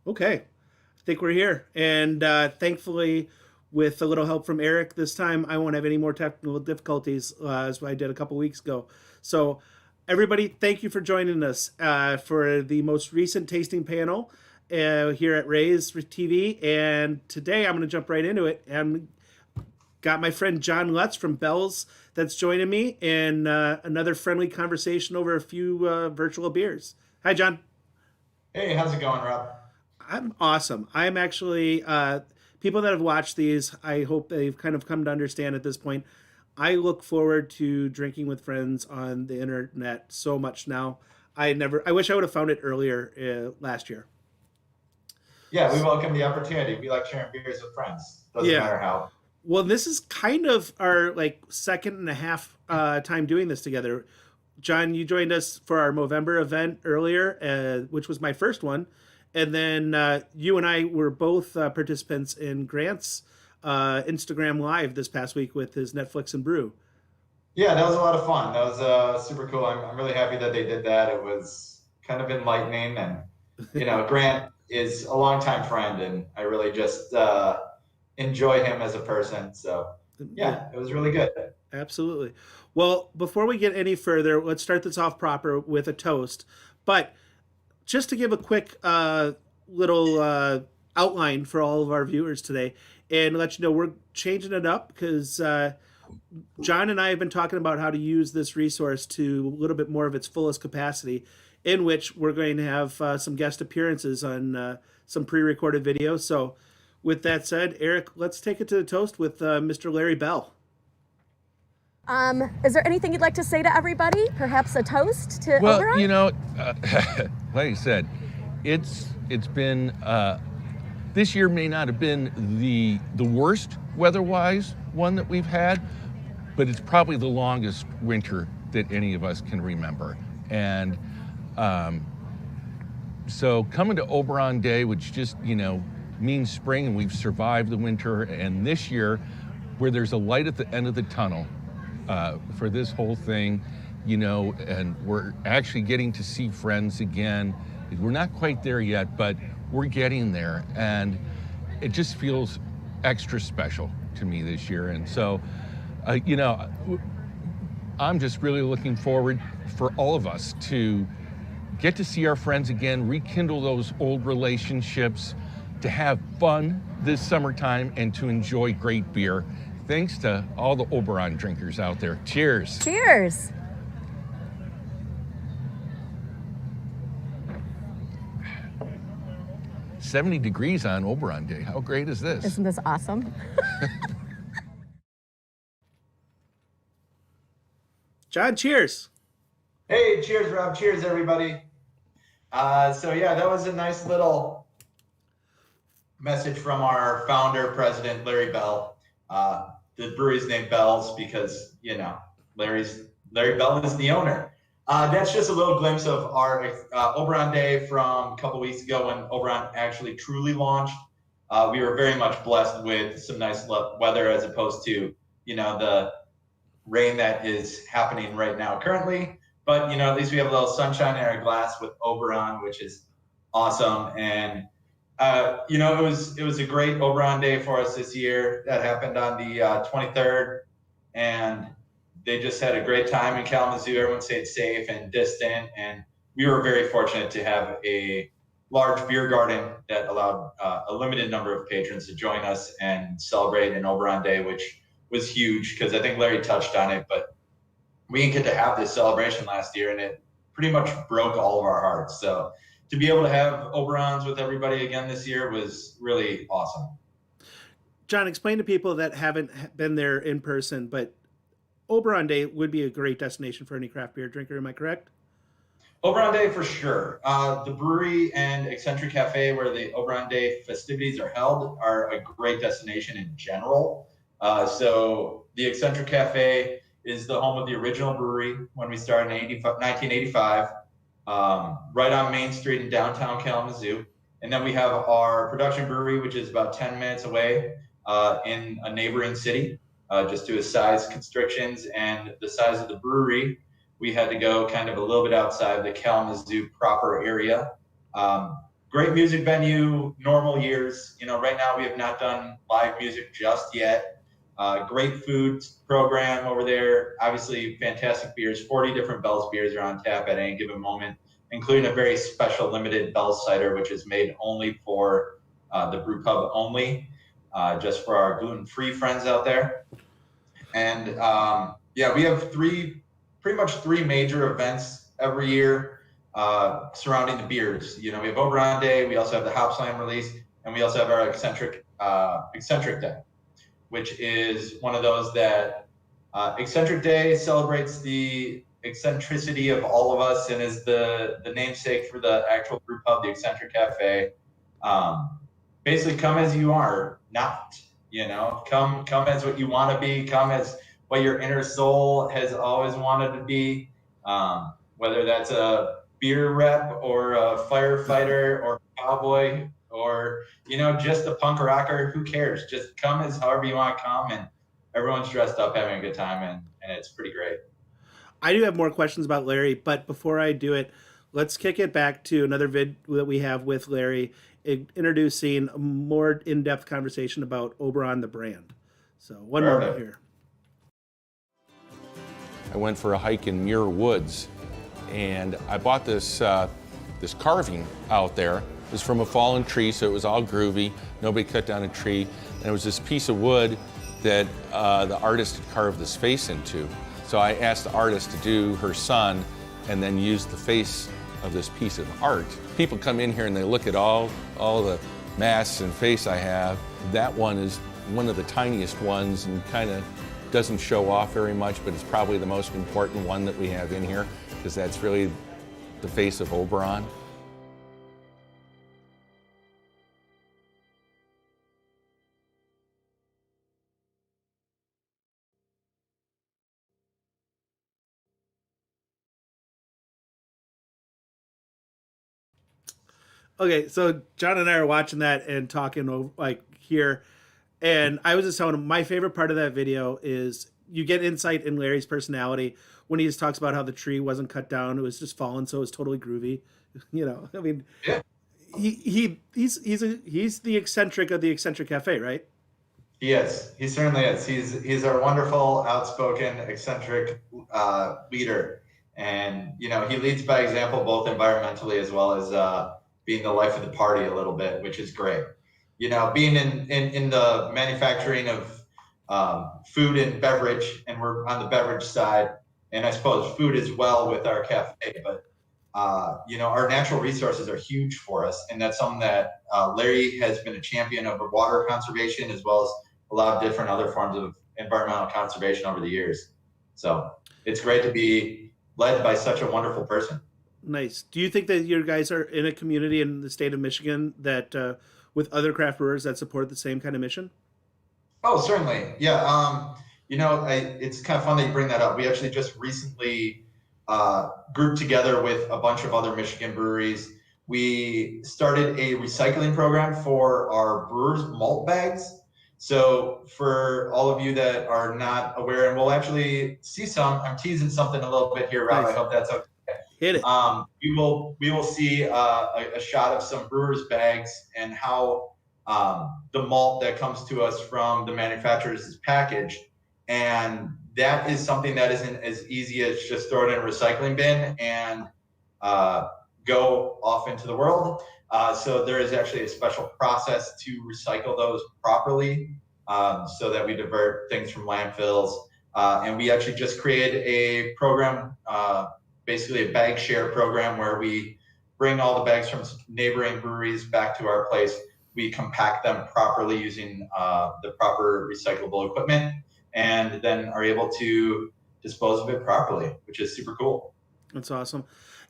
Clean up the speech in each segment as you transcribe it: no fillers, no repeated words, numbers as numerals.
Okay, I think we're here. And thankfully, with a little help from Eric this time, I won't have any more technical difficulties as I did a couple weeks ago. So, everybody, thank you for joining us for the most recent tasting panel here at Ray's TV. And today I'm going to jump right into it. And got my friend John Lutz from Bell's that's joining me in another friendly conversation over a few virtual beers. Hi, John. Hey, how's it going, Rob? I'm awesome. I'm actually people that have watched these. I hope they've kind of come to understand at this point. I look forward to drinking with friends on the internet so much now. I wish I would have found it earlier last year. Yeah, we welcome the opportunity. We like sharing beers with friends. Doesn't Yeah. matter how. Well, this is kind of our like second and a half time doing this together. John, you joined us for our Movember event earlier, which was my first one, and then you and I were both participants in Grant's Instagram Live this past week with his Netflix and Brew. Yeah, that was a lot of fun. That was super cool. I'm really happy that they did that. It was kind of enlightening. And, Grant is a longtime friend, and I really just enjoy him as a person. So, yeah, it was really good. Absolutely. Well, before we get any further, let's start this off proper with a toast. But just to give a quick little outline for all of our viewers today and let you know we're changing it up because John and I have been talking about how to use this resource to a little bit more of its fullest capacity, in which we're going to have some guest appearances on some pre-recorded videos. So with that said, Eric, let's take it to the toast with Mr. Larry Bell. Is there anything you'd like to say to everybody? Perhaps a toast to Well, Oberon? like I said, it's been this year may not have been the worst weather-wise one that we've had, but it's probably the longest winter that any of us can remember. And so coming to Oberon Day, which just means spring, and we've survived the winter. And this year, where there's a light at the end of the tunnel. For this whole thing, and we're actually getting to see friends again. We're not quite there yet, but we're getting there, and it just feels extra special to me this year. And so, I'm just really looking forward for all of us to get to see our friends again, rekindle those old relationships, to have fun this summertime, and to enjoy great beer. Thanks to all the Oberon drinkers out there. Cheers. Cheers. "70 degrees on Oberon Day. How great is this?" Isn't this awesome? John, cheers. Hey, cheers, Rob. Cheers, everybody. That was a nice little message from our founder, President Larry Bell. The brewery's named Bell's because, Larry Bell is the owner. That's just a little glimpse of our Oberon Day from a couple weeks ago when Oberon actually truly launched. We were very much blessed with some nice weather as opposed to, the rain that is happening right now currently. But, at least we have a little sunshine in our glass with Oberon, which is awesome. And it was a great Oberon Day for us this year. That happened on the 23rd, and they just had a great time in Kalamazoo. Everyone stayed safe and distant, and we were very fortunate to have a large beer garden that allowed a limited number of patrons to join us and celebrate an Oberon Day, which was huge because I think Larry touched on it, but we didn't get to have this celebration last year, and it pretty much broke all of our hearts. So to be able to have Oberons with everybody again this year was really awesome. John, explain to people that haven't been there in person, but Oberon Day would be a great destination for any craft beer drinker. Am I correct? Oberon Day for sure. The brewery and Eccentric Cafe, where the Oberon Day festivities are held, are a great destination in general. So the Eccentric Cafe is the home of the original brewery when we started in 1985. Right on Main Street in downtown Kalamazoo. And then we have our production brewery, which is about 10 minutes away in a neighboring city, just due to size constrictions and the size of the brewery. We had to go kind of a little bit outside the Kalamazoo proper area. great music venue, normal years. Right now we have not done live music just yet. Great food program over there. Obviously, fantastic beers. 40 different Bell's beers are on tap at any given moment, including a very special limited Bell's cider, which is made only for the brew pub only, just for our gluten-free friends out there. And yeah, we have pretty much three major events every year surrounding the beers. We have Oberon Day, we also have the Hop Slam release, and we also have our eccentric day, which is one of those that Eccentric Day celebrates the eccentricity of all of us and is the namesake for the actual brew pub, the Eccentric Cafe. Basically, come as you are, not. Come as what you want to be. Come as what your inner soul has always wanted to be. Whether that's a beer rep or a firefighter or a cowboy or just a punk rocker, who cares? Just come as however you want to come, and everyone's dressed up having a good time, and it's pretty great. I do have more questions about Larry, but before I do it, let's kick it back to another vid that we have with Larry, introducing a more in-depth conversation about Oberon the brand. So one moment here. I went for a hike in Muir Woods, and I bought this this carving out there. It was from a fallen tree, so it was all groovy. Nobody cut down a tree. And it was this piece of wood that the artist had carved this face into. So I asked the artist to do her son and then use the face of this piece of art. People come in here and they look at all the masks and face I have. That one is one of the tiniest ones and kind of doesn't show off very much, but it's probably the most important one that we have in here because that's really the face of Oberon. Okay, so John and I are watching that and talking here, and I was just telling him my favorite part of that video is you get insight in Larry's personality when he just talks about how the tree wasn't cut down; it was just fallen, so it was totally groovy. I mean, Yeah. He's the eccentric of the Eccentric Cafe, right? He is. He certainly is. He's our wonderful, outspoken, eccentric leader, and he leads by example both environmentally as well as being the life of the party a little bit, which is great. Being in the manufacturing of food and beverage, and we're on the beverage side, and I suppose food as well with our cafe, but our natural resources are huge for us, and that's something that Larry has been a champion of water conservation as well as a lot of different other forms of environmental conservation over the years. So it's great to be led by such a wonderful person. Nice. Do you think that your guys are in a community in the state of Michigan that with other craft brewers that support the same kind of mission? Oh, certainly. Yeah. It's kind of fun that you bring that up. We actually just recently grouped together with a bunch of other Michigan breweries. We started a recycling program for our brewers' malt bags. So for all of you that are not aware, and we'll actually see some, I'm teasing something a little bit here, Rob. Nice. I hope that's okay. Hit it. We will see a shot of some brewers' bags and how the malt that comes to us from the manufacturers is packaged. And that is something that isn't as easy as just throw it in a recycling bin and go off into the world. So there is actually a special process to recycle those properly so that we divert things from landfills. And we actually just created a program, basically a bag share program where we bring all the bags from neighboring breweries back to our place. We compact them properly using the proper recyclable equipment, and then are able to dispose of it properly, which is super cool. That's awesome.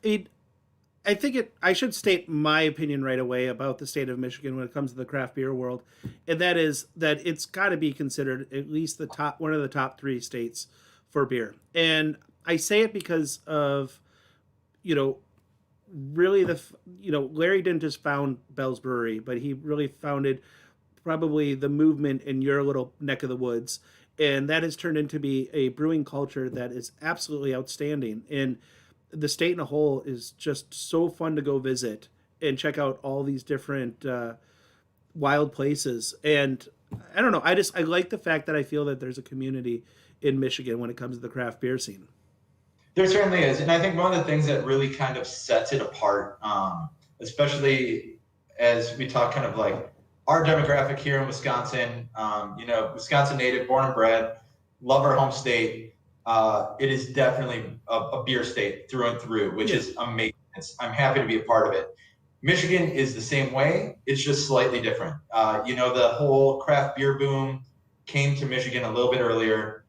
I should state my opinion right away about the state of Michigan when it comes to the craft beer world, and that is that it's got to be considered at least one of the top 3 states for beer. And I say it because of, really Larry didn't just found Bell's Brewery, but he really founded probably the movement in your little neck of the woods. And that has turned into be a brewing culture that is absolutely outstanding. And the state in a whole is just so fun to go visit. and check out all these different wild places. And I don't know, I like the fact that I feel that there's a community in Michigan when it comes to the craft beer scene. There certainly is. And I think one of the things that really kind of sets it apart, especially as we talk kind of like our demographic here in Wisconsin, Wisconsin native, born and bred, love our home state. It is definitely a beer state through and through, which is amazing. I'm happy to be a part of it. Michigan is the same way. It's just slightly different. The whole craft beer boom came to Michigan a little bit earlier,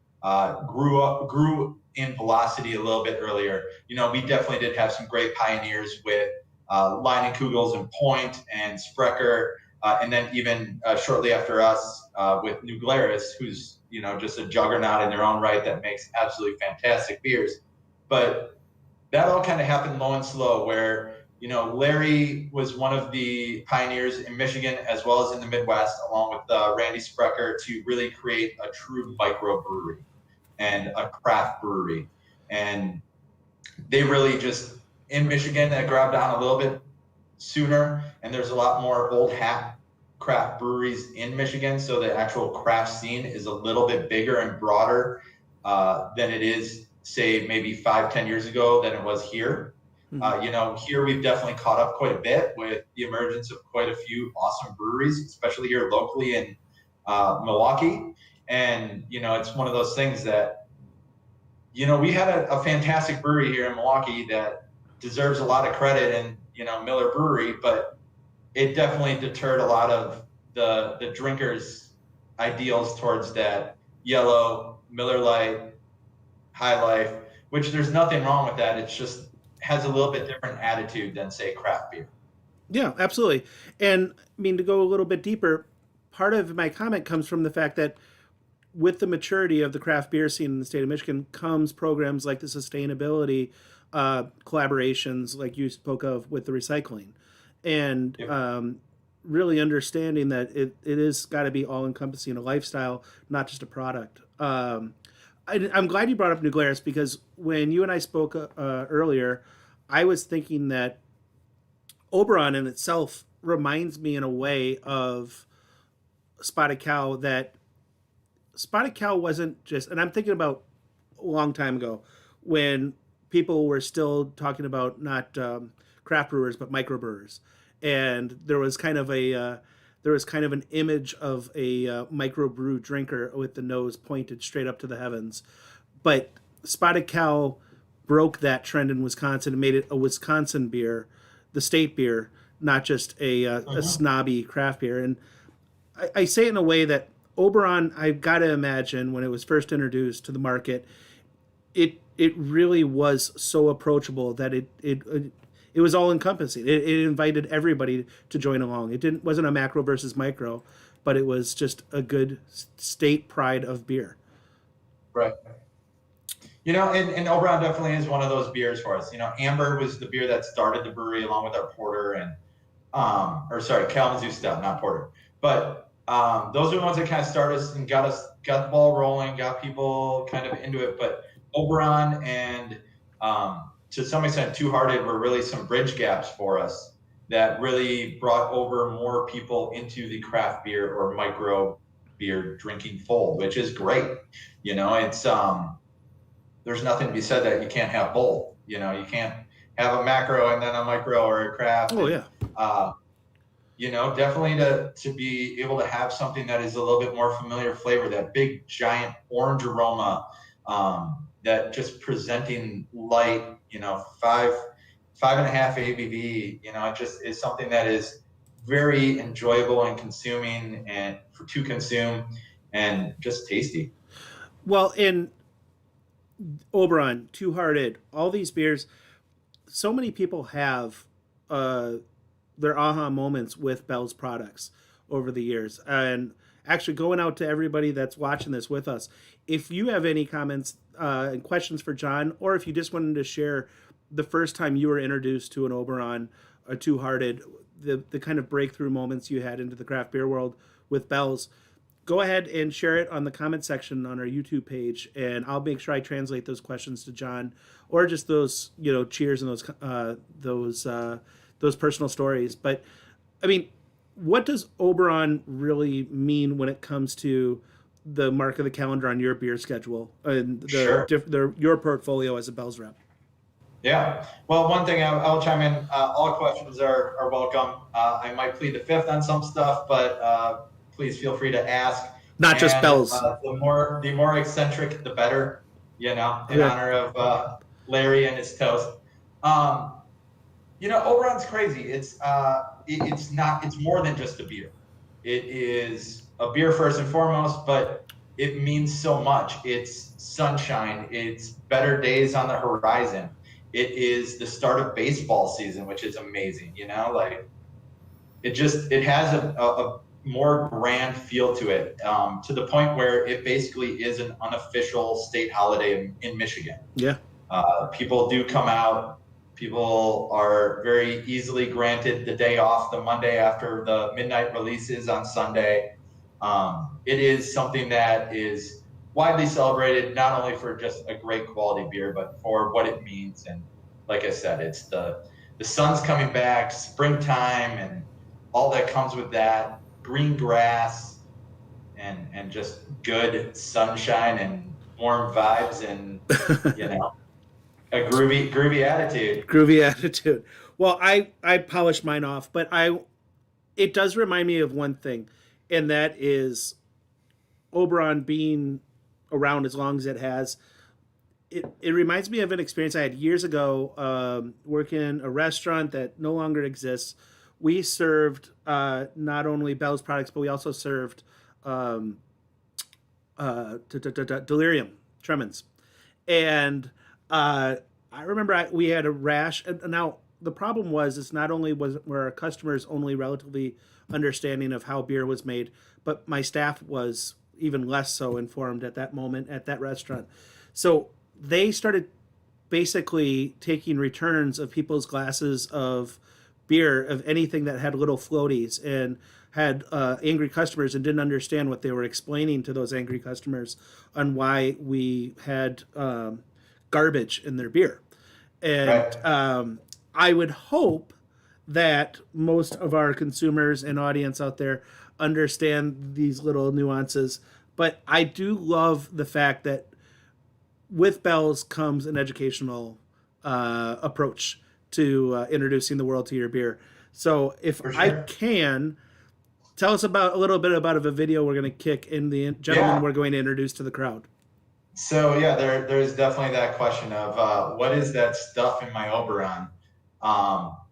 grew in velocity a little bit earlier. We definitely did have some great pioneers with Leinenkugels and Point and Sprecher, and then even shortly after us with New Glarus, who's just a juggernaut in their own right that makes absolutely fantastic beers. But that all kind of happened low and slow, where Larry was one of the pioneers in Michigan as well as in the Midwest, along with Randy Sprecher, to really create a true microbrewery and a craft brewery. And they really just, in Michigan, that grabbed on a little bit sooner, and there's a lot more old hat craft breweries in Michigan, so the actual craft scene is a little bit bigger and broader than it is, say, maybe 5-10 years ago than it was here. Here we've definitely caught up quite a bit with the emergence of quite a few awesome breweries, especially here locally in Milwaukee. And, it's one of those things that, we had a fantastic brewery here in Milwaukee that deserves a lot of credit, and, Miller Brewery, but it definitely deterred a lot of the drinkers' ideals towards that yellow, Miller Lite, High Life, which there's nothing wrong with that. It's just has a little bit different attitude than, say, craft beer. Yeah, absolutely. And I mean, to go a little bit deeper, part of my comment comes from the fact that with the maturity of the craft beer scene in the state of Michigan comes programs like the sustainability collaborations, like you spoke of with the recycling, and really understanding that it is got to be all encompassing, a lifestyle, not just a product. I'm glad you brought up New Glarus, because when you and I spoke earlier, I was thinking that Oberon in itself reminds me in a way of Spotted Cow, that Spotted Cow wasn't just, and I'm thinking about a long time ago when people were still talking about not craft brewers but microbrewers, and there was kind of an image of a microbrew drinker with the nose pointed straight up to the heavens. But Spotted Cow broke that trend in Wisconsin and made it a Wisconsin beer, the state beer, not just a snobby craft beer. And I say it in a way that Oberon, I've got to imagine, when it was first introduced to the market, it really was so approachable that it was all encompassing. It invited everybody to join along. It wasn't a macro versus micro, but it was just a good state pride of beer. Right. And Oberon definitely is one of those beers for us. Amber was the beer that started the brewery along with our porter and, Kalamazoo Stout, not porter. But those are the ones that kind of started us and got the ball rolling, got people kind of into it. But Oberon and to some extent Two Hearted were really some bridge gaps for us that really brought over more people into the craft beer or micro beer drinking fold, which is great. It's there's nothing to be said that you can't have both. You can't have a macro and then a micro or a craft. Oh, yeah. Definitely to be able to have something that is a little bit more familiar flavor, that big giant orange aroma, that just presenting light, 5.5 ABV, it just is something that is very enjoyable and consuming and to consume and just tasty. Well, in Oberon, Two Hearted, all these beers, so many people have their aha moments with Bell's products over the years. And actually, going out to everybody that's watching this with us, if you have any comments and questions for John, or if you just wanted to share the first time you were introduced to an Oberon or Two Hearted, the kind of breakthrough moments you had into the craft beer world with Bell's, go ahead and share it on the comment section on our YouTube page, and I'll make sure I translate those questions to John, or just those cheers and those those personal stories. But I mean, what does Oberon really mean when it comes to the mark of the calendar on your beer schedule and Sure. your portfolio as a Bell's rep? Yeah. Well, one thing I'll chime in. All questions are welcome. I might plead the fifth on some stuff, but please feel free to ask. Not just Bell's. The more eccentric, the better. In honor of Larry and his toast. Oberon's crazy. It's more than just a beer. It is a beer first and foremost, but it means so much. It's sunshine. It's better days on the horizon. It is the start of baseball season, which is amazing. It has a more grand feel to it, to the point where it basically is an unofficial state holiday in Michigan. Yeah. People do come out. People are very easily granted the day off, the Monday after the midnight releases on Sunday. It is something that is widely celebrated, not only for just a great quality beer, but for what it means. And like I said, it's the sun's coming back, springtime, and all that comes with that, green grass, and just good sunshine and warm vibes, and a groovy attitude. Groovy attitude. Well, I polished mine off, but it does remind me of one thing, and that is Oberon being around as long as it has. It reminds me of an experience I had years ago, working in a restaurant that no longer exists. We served not only Bell's products, but we also served delirium tremens. And I remember we had a rash. And now, the problem was, it's not only were our customers only relatively understanding of how beer was made, but my staff was even less so informed at that moment at that restaurant. So they started basically taking returns of people's glasses of beer, of anything that had little floaties, and had angry customers and didn't understand what they were explaining to those angry customers on why we had garbage in their beer. And Right. I would hope that most of our consumers and audience out there understand these little nuances. But I do love the fact that with Bell's comes an educational approach to introducing the world to your beer. So if For sure. I can, tell us a little bit about a video we're going to kick in the gentleman we're going to introduce to the crowd. So yeah, there's definitely that question of what is that stuff in my Oberon,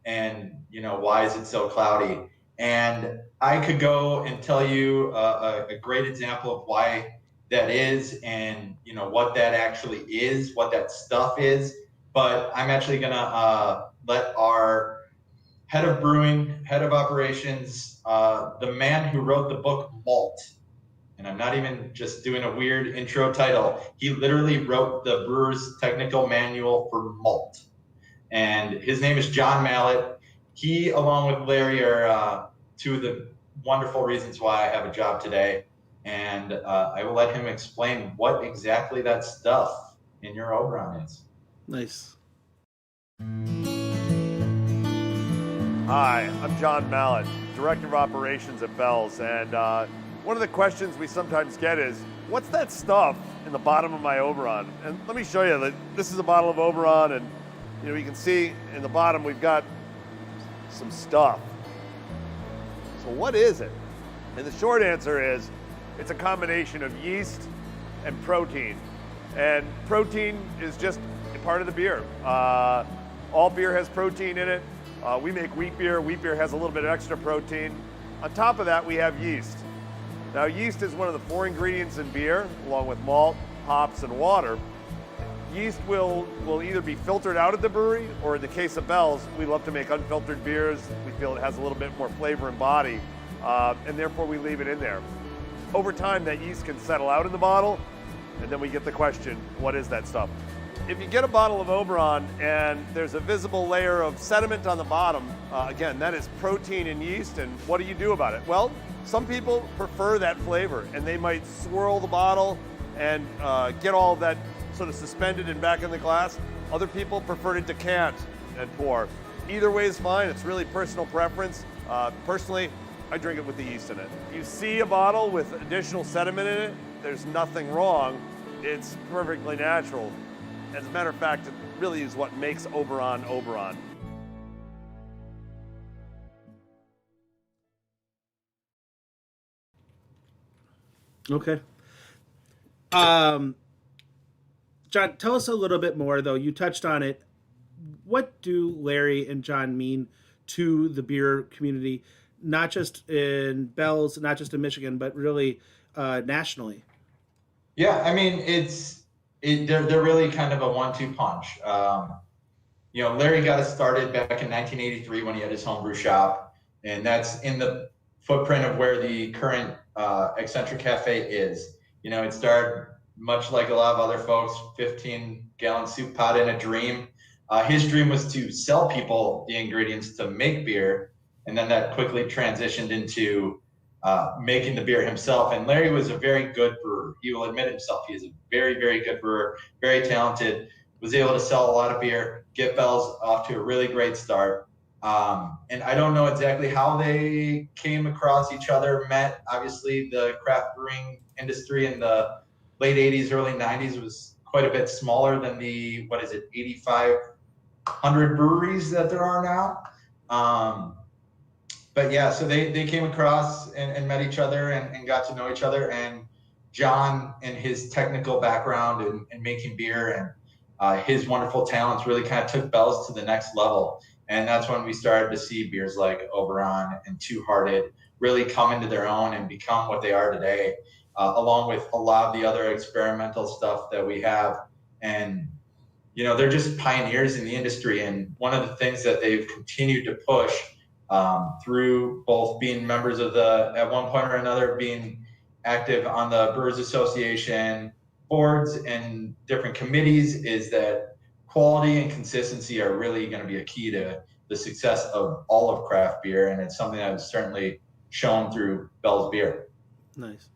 and why is it so cloudy? And I could go and tell you a great example of why that is, and what that actually is, what that stuff is. But I'm actually gonna let our head of brewing, head of operations, the man who wrote the book Malt. And I'm not even just doing a weird intro title. He literally wrote the brewer's technical manual for malt. And his name is John Mallett. He, along with Larry, are two of the wonderful reasons why I have a job today. And I will let him explain what exactly that stuff in your Oberon is. Nice. Hi, I'm John Mallett, Director of Operations at Bell's, and one of the questions we sometimes get is, what's that stuff in the bottom of my Oberon? And let me show you that this is a bottle of Oberon, and you can see in the bottom we've got some stuff. So what is it? And the short answer is, it's a combination of yeast and protein. And protein is just a part of the beer. All beer has protein in it. We make wheat beer. Wheat beer has a little bit of extra protein. On top of that, we have yeast. Now, yeast is one of the 4 ingredients in beer, along with malt, hops, and water. Yeast will either be filtered out at the brewery, or in the case of Bell's, we love to make unfiltered beers. We feel it has a little bit more flavor and body, and therefore we leave it in there. Over time, that yeast can settle out in the bottle, and then we get the question, what is that stuff? If you get a bottle of Oberon and there's a visible layer of sediment on the bottom, again, that is protein and yeast, and what do you do about it? Well, some people prefer that flavor, and they might swirl the bottle and get all of that sort of suspended and back in the glass. Other people prefer to decant and pour. Either way is fine. It's really personal preference. Personally, I drink it with the yeast in it. You see a bottle with additional sediment in it, there's nothing wrong. It's perfectly natural. As a matter of fact, it really is what makes Oberon Oberon. Okay. John, tell us a little bit more, though. You touched on it. What do Larry and John mean to the beer community, not just in Bell's, not just in Michigan, but really nationally? Yeah, I mean, they're really kind of a 1-2 punch. Larry got us started back in 1983 when he had his homebrew shop, and that's in the footprint of where the current Eccentric Cafe is. It started much like a lot of other folks, 15-gallon soup pot in a dream. His dream was to sell people the ingredients to make beer, and then that quickly transitioned into making the beer himself. And Larry was a very good brewer. He will admit himself. He is a very, very good brewer, very talented, was able to sell a lot of beer, get Bell's off to a really great start. And I don't know exactly how they came across each other, met. Obviously, the craft brewing industry in the late 80s, early 90s was quite a bit smaller than the, 8,500 breweries that there are now. But yeah, so they came across and met each other and got to know each other. And John and his technical background in making beer and his wonderful talents really kind of took Bell's to the next level. And that's when we started to see beers like Oberon and Two Hearted really come into their own and become what they are today, along with a lot of the other experimental stuff that we have. And, they're just pioneers in the industry. And one of the things that they've continued to push through both being members of at one point or another, being active on the Brewers Association boards and different committees, is that quality and consistency are really going to be a key to the success of all of craft beer. And it's something that is certainly shown through Bell's beer. Nice.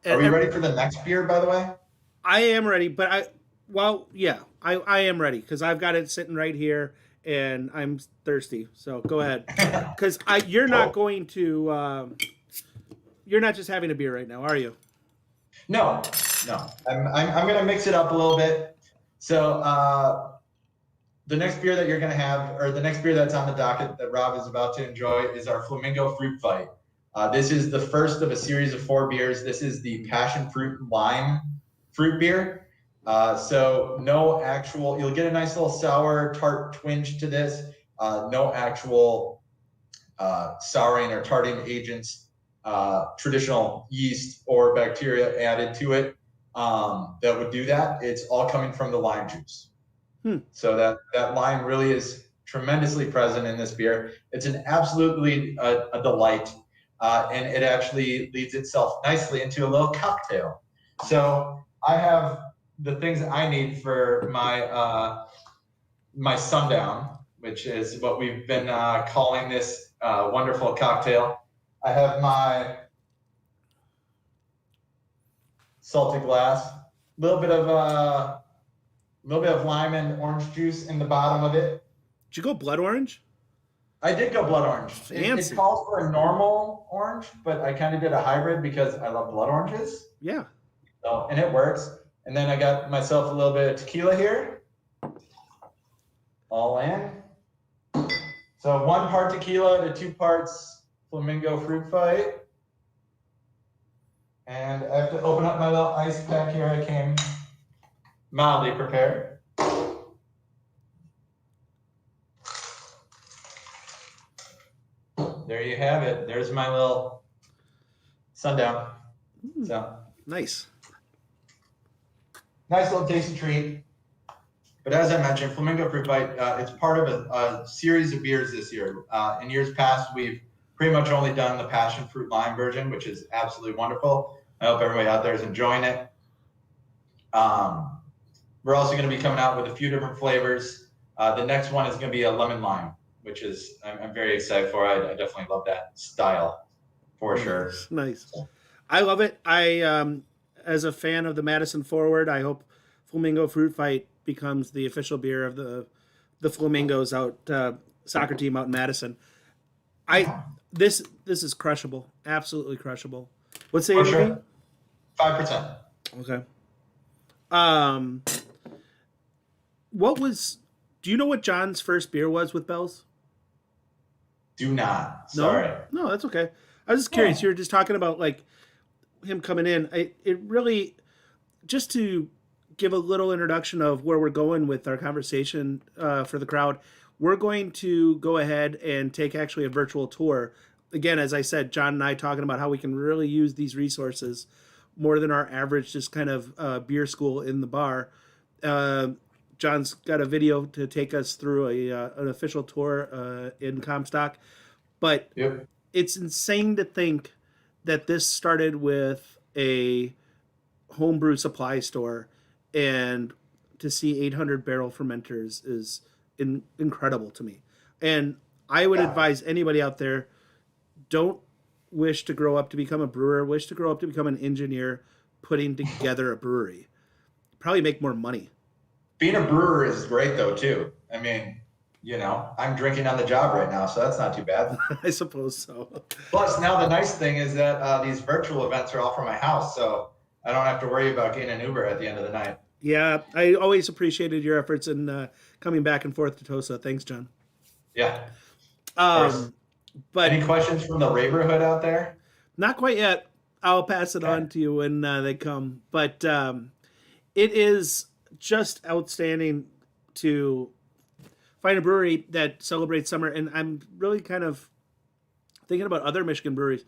Are we ready for the next beer, by the way? I am ready, but I am ready because I've got it sitting right here and I'm thirsty. So go ahead. Because you're not going to, you're not just having a beer right now, are you? No. I'm going to mix it up a little bit. So the next beer that you're going to have, or the next beer that's on the docket that Rob is about to enjoy, is our Flamingo Fruit Fight. This is the first of a series of 4 beers. This is the passion fruit lime fruit beer. So no actual, you'll get a nice little sour tart twinge to this. No actual souring or tarting agents, traditional yeast or bacteria added to it that would do that. It's all coming from the lime juice. So that lime really is tremendously present in this beer. It's an absolutely a delight. And it actually leads itself nicely into a little cocktail. So I have the things that I need for my my sundown, which is what we've been calling this wonderful cocktail. I have my salted glass, a little bit of lime and orange juice in the bottom of it. Did you go blood orange? I did go blood orange. It calls for a normal orange, but I kind of did a hybrid because I love blood oranges. Yeah. So, and it works. And then I got myself a little bit of tequila here. All in. So 1 part tequila to 2 parts Flamingo Fruit Fight. And I have to open up my little ice pack here. I came mildly prepared. There you have it. There's my little sundown. So Nice little tasty treat. But as I mentioned, Flamingo Fruit Fight, it's part of a series of beers this year. In years past, we've pretty much only done the passion fruit lime version, which is absolutely wonderful. I hope everybody out there is enjoying it. We're also going to be coming out with a few different flavors. The next one is going to be a lemon lime, which is I'm very excited for. I definitely love that style for sure. Nice. I love it. As a fan of the Madison Forward, I hope Flamingo Fruit Fight becomes the official beer of the Flamingos out soccer team out in Madison. This is crushable, absolutely crushable. What's the For ABV? sure. 5%. Okay. What was? Do you know what John's first beer was with Bell's? Do not. No? Sorry. No, that's okay. I was just curious. Oh. You were just talking about like him coming in. It really, just to give a little introduction of where we're going with our conversation for the crowd, we're going to go ahead and take actually a virtual tour. Again, as I said, John and I talking about how we can really use these resources more than our average just kind of beer school in the bar. John's got a video to take us through an official tour in Comstock. But Yep. it's insane to think that this started with a homebrew supply store, and to see 800 barrel fermenters is incredible to me. And I would advise anybody out there, don't wish to grow up to become a brewer, wish to grow up to become an engineer putting together a brewery. Probably make more money. Being a brewer is great though too. I mean, you know, I'm drinking on the job right now, so that's not too bad. I suppose so. Plus, now the nice thing is that these virtual events are all from my house, so I don't have to worry about getting an Uber at the end of the night. Yeah, I always appreciated your efforts in coming back and forth to Tosa. Thanks, John. Yeah. Of course. But Any questions from the neighborhood out there? not quite yet. I'll pass it on to you when they come. But it is just outstanding to find a brewery that celebrates summer. And I'm really kind of thinking about other Michigan breweries.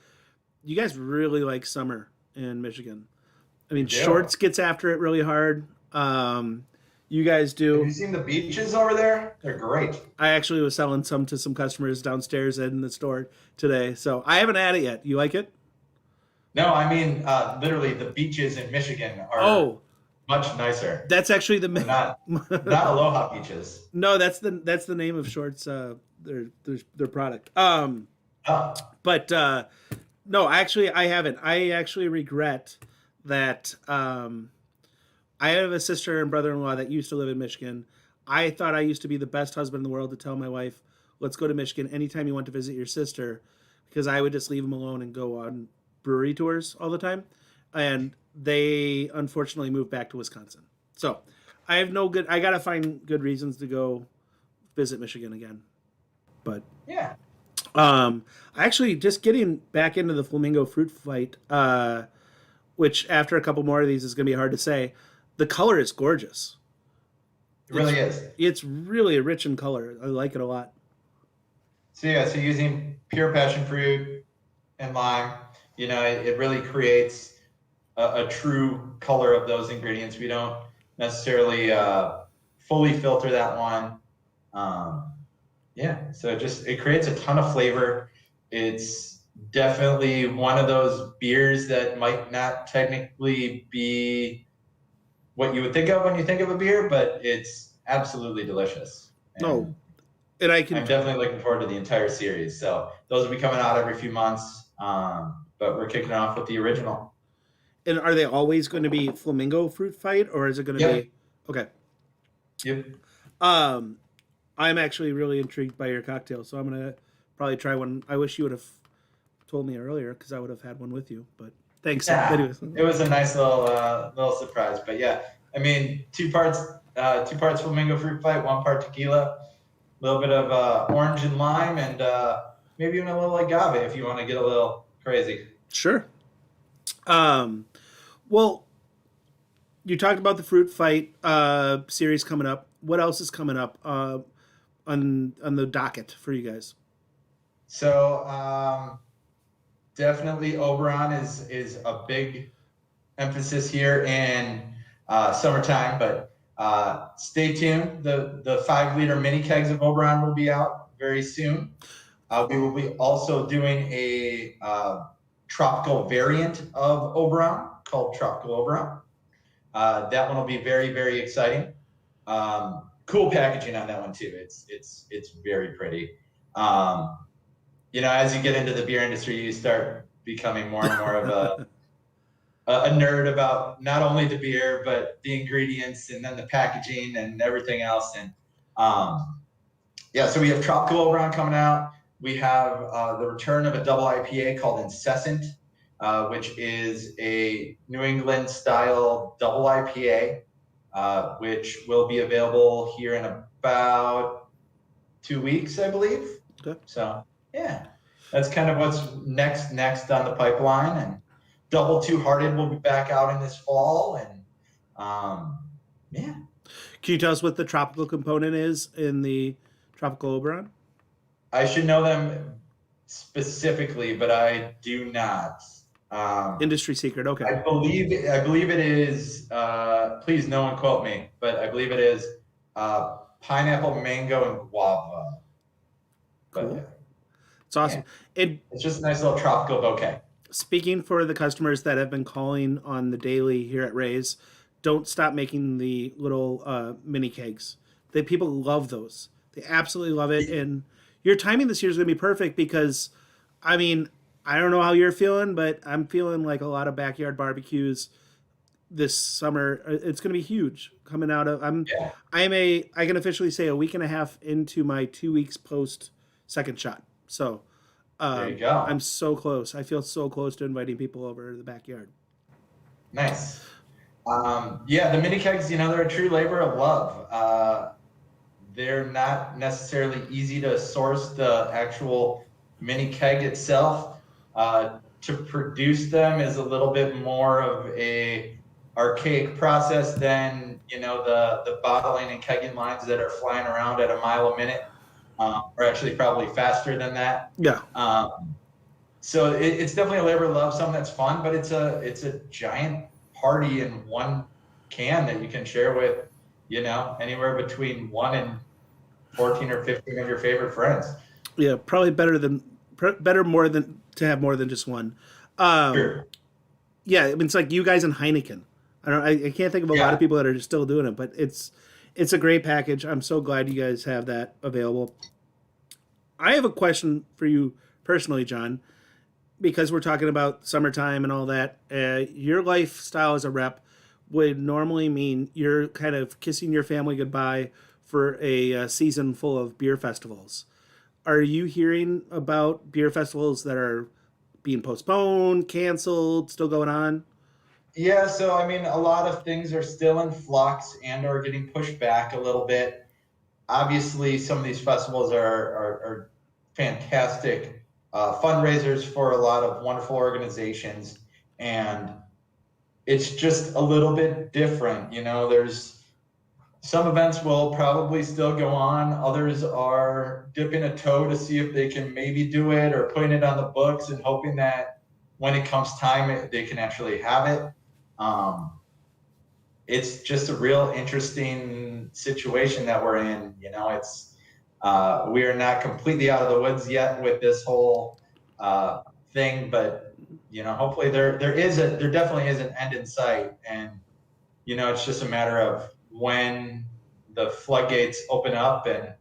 You guys really like summer in Michigan. I mean, Yeah. Shorts gets after it really hard. You guys do. Have you seen the beaches over there? They're great. I actually was selling some to some customers downstairs in the store today. So I haven't had it yet. You like it? No, I mean, literally the beaches in Michigan are much nicer. That's actually the Not Aloha beaches. No, that's the name of Shorts their product. But no, actually I haven't. I actually regret that I have a sister and brother-in-law that used to live in Michigan. I thought I used to be the best husband in the world to tell my wife, let's go to Michigan anytime you want to visit your sister, because I would just leave them alone and go on brewery tours all the time. And they unfortunately moved back to Wisconsin. So I got to find good reasons to go visit Michigan again. But yeah, actually just getting back into the Flamingo Fruit Fight, which after a couple more of these is going to be hard to say. The color is gorgeous. It really is. It's really rich in color. I like it a lot. So using pure passion fruit and lime, you know, it really creates a true color of those ingredients. We don't necessarily fully filter that one. So it creates a ton of flavor. It's definitely one of those beers that might not technically be what you would think of when you think of a beer, but it's absolutely delicious. And I'm definitely looking forward to the entire series. So those will be coming out every few months, but we're kicking off with the original. And are they always going to be Flamingo Fruit Fight, or is it going to be? Okay. Yep. I'm actually really intrigued by your cocktail, so I'm going to probably try one. I wish you would have told me earlier, because I would have had one with you, but thanks. Yeah, Anyways. it was a nice little surprise, but yeah, I mean, two parts Flamingo Fruit Fight, 1 part tequila, a little bit of orange and lime, and maybe even a little agave if you want to get a little crazy. Sure. Well, you talked about the Fruit Fight series coming up. What else is coming up on the docket for you guys? So definitely Oberon is a big emphasis here in summertime, but stay tuned. The 5-liter mini kegs of Oberon will be out very soon. We will be also doing a tropical variant of Oberon called Tropical Oberon. That one will be very, very exciting. Cool packaging on that one too. It's very pretty. You know, as you get into the beer industry, you start becoming more and more of a nerd about not only the beer, but the ingredients and then the packaging and everything else. And Yeah, so we have Tropical Oberon coming out. We have the return of a double IPA called Incessant, which is a New England style double IPA, which will be available here in about 2 weeks, I believe. Okay. So yeah, that's kind of what's next on the pipeline. And Double Two Hearted will be back out in this fall, and yeah. Can you tell us what the tropical component is in the Tropical Oberon? I should know them specifically, but I do not. Industry secret. Okay. I believe it is. Please, no one quote me, but I believe it is pineapple, mango, and guava. Cool. But, It's awesome. it's just a nice little tropical bouquet. Speaking for the customers that have been calling on the daily here at Ray's, don't stop making the little mini kegs. People love those. They absolutely love it. And your timing this year is going to be perfect because, I mean, I don't know how you're feeling, but I'm feeling like a lot of backyard barbecues this summer. It's going to be huge coming out of. I can officially say a week and a half into my 2 weeks post second shot. So There you go. I'm so close. I feel so close to inviting people over to the backyard. Nice. Yeah, the mini kegs, they're a true labor of love. They're not necessarily easy to source. The actual mini keg itself, to produce them is a little bit more of a archaic process than the bottling and kegging lines that are flying around at a mile a minute, or actually probably faster than that. Yeah. So it's definitely a labor of love, something that's fun, but it's a giant party in one can that you can share with, anywhere between 1 and 14 or 15 of your favorite friends. Yeah, probably more than to have more than just one. Sure. Yeah, I mean, it's like you guys and Heineken. I can't think of a lot of people that are still doing it, but it's a great package. I'm so glad you guys have that available. I have a question for you personally, John, because we're talking about summertime and all that. Your lifestyle as a rep would normally mean you're kind of kissing your family goodbye for a season full of beer festivals. Are you hearing about beer festivals that are being postponed, canceled, still going on? Yeah, so I mean, a lot of things are still in flux and are getting pushed back a little bit. Obviously, some of these festivals are fantastic fundraisers for a lot of wonderful organizations, and it's just a little bit different. There's some events will probably still go on. Others are dipping a toe to see if they can maybe do it or putting it on the books and hoping that when it comes time, they can actually have it. It's just a real interesting situation that we're in. It's we are not completely out of the woods yet with this whole thing, but hopefully there definitely is an end in sight, and it's just a matter of when the floodgates open up. And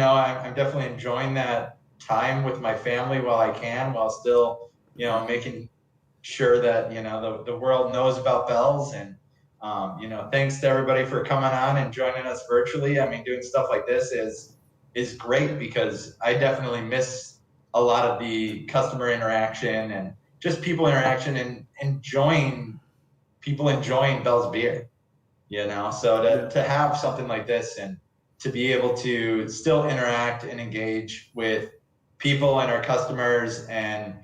I'm definitely enjoying that time with my family while I can, while still making sure that the world knows about Bell's. And thanks to everybody for coming on and joining us virtually. I mean, doing stuff like this is great because I definitely miss a lot of the customer interaction and just people interaction and enjoying Bell's beer. So to have something like this and to be able to still interact and engage with people and our customers and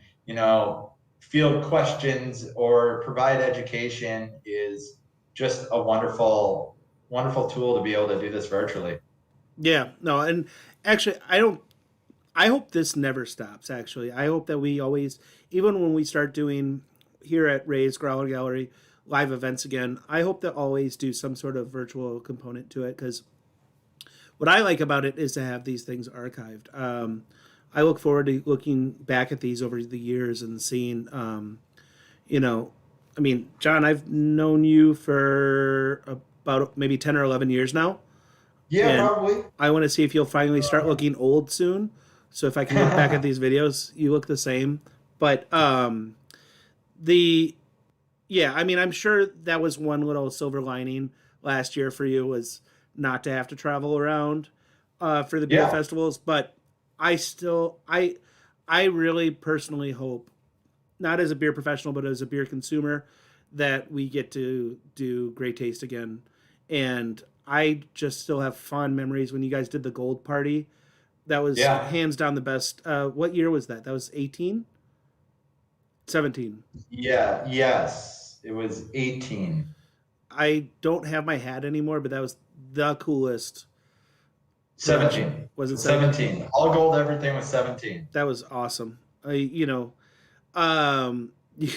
field questions or provide education is just a wonderful tool to be able to do this virtually. Yeah, no, and actually, I hope this never stops, actually. I hope that we always, even when we start doing here at Ray's Growler Gallery, live events again, I hope to always do some sort of virtual component to it, because what I like about it is to have these things archived. I look forward to looking back at these over the years and seeing, I mean, John, I've known you for about maybe 10 or 11 years now. Yeah, probably. I want to see if you'll finally start looking old soon. So if I can look back at these videos, you look the same. But yeah, I mean, I'm sure that was one little silver lining last year for you, was not to have to travel around. for the beer Yeah. festivals, but I really personally hope, not as a beer professional, but as a beer consumer, that we get to do Great Taste again. And I just still have fond memories when you guys did the gold party. That was Yeah. hands down the best. What year was that? That was 18? 17. Yeah. Yes. It was 18. I don't have my hat anymore, but that was the coolest. 17. Was it 17? 17. All gold, everything was 17. That was awesome. You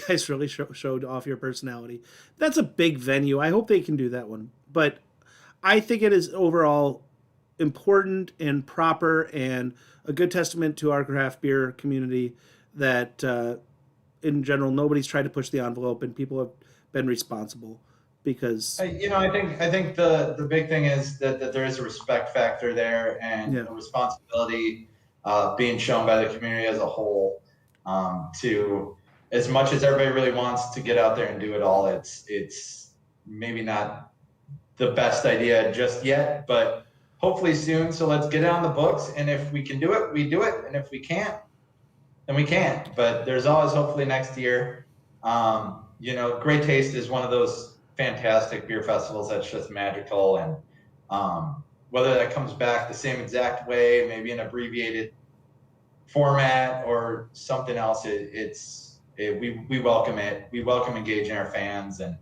guys really showed off your personality. That's a big venue. I hope they can do that one. But I think it is overall important and proper and a good testament to our craft beer community that, in general, nobody's tried to push the envelope and people have been responsible because I think the big thing is that there is a respect factor there and Yeah. a responsibility being shown by the community as a whole to, as much as everybody really wants to get out there and do it all, it's maybe not the best idea just yet, but hopefully soon. So let's get it on the books, and if we can do it, we do it, and if we can't, then we can't. But there's always hopefully next year. Great Taste is one of those fantastic beer festivals that's just magical, and whether that comes back the same exact way, maybe an abbreviated format or something else, we welcome it. We welcome engaging our fans and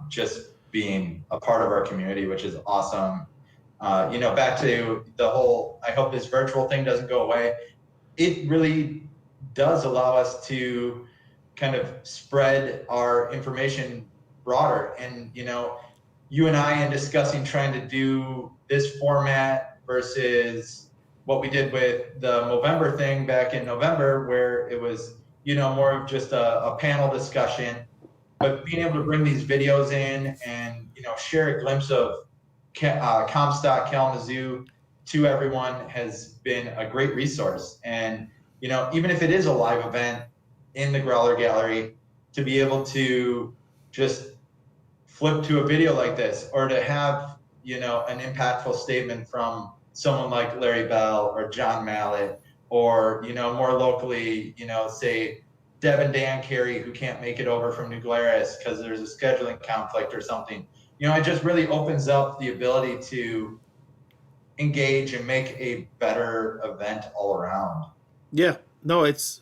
just being a part of our community, which is awesome. Back to the whole, I hope this virtual thing doesn't go away. It really does allow us to kind of spread our information broader. And, you and I in discussing trying to do this format versus what we did with the Movember thing back in November, where it was, more of just a panel discussion, but being able to bring these videos in and, share a glimpse of Comstock, Kalamazoo to everyone has been a great resource. And, even if it is a live event in the Growler Gallery, to be able to just flip to a video like this, or to have, an impactful statement from someone like Larry Bell or John Mallett, or, more locally, say Devin Dan Carey, who can't make it over from New Glarus because there's a scheduling conflict or something. It just really opens up the ability to engage and make a better event all around. Yeah, no, it's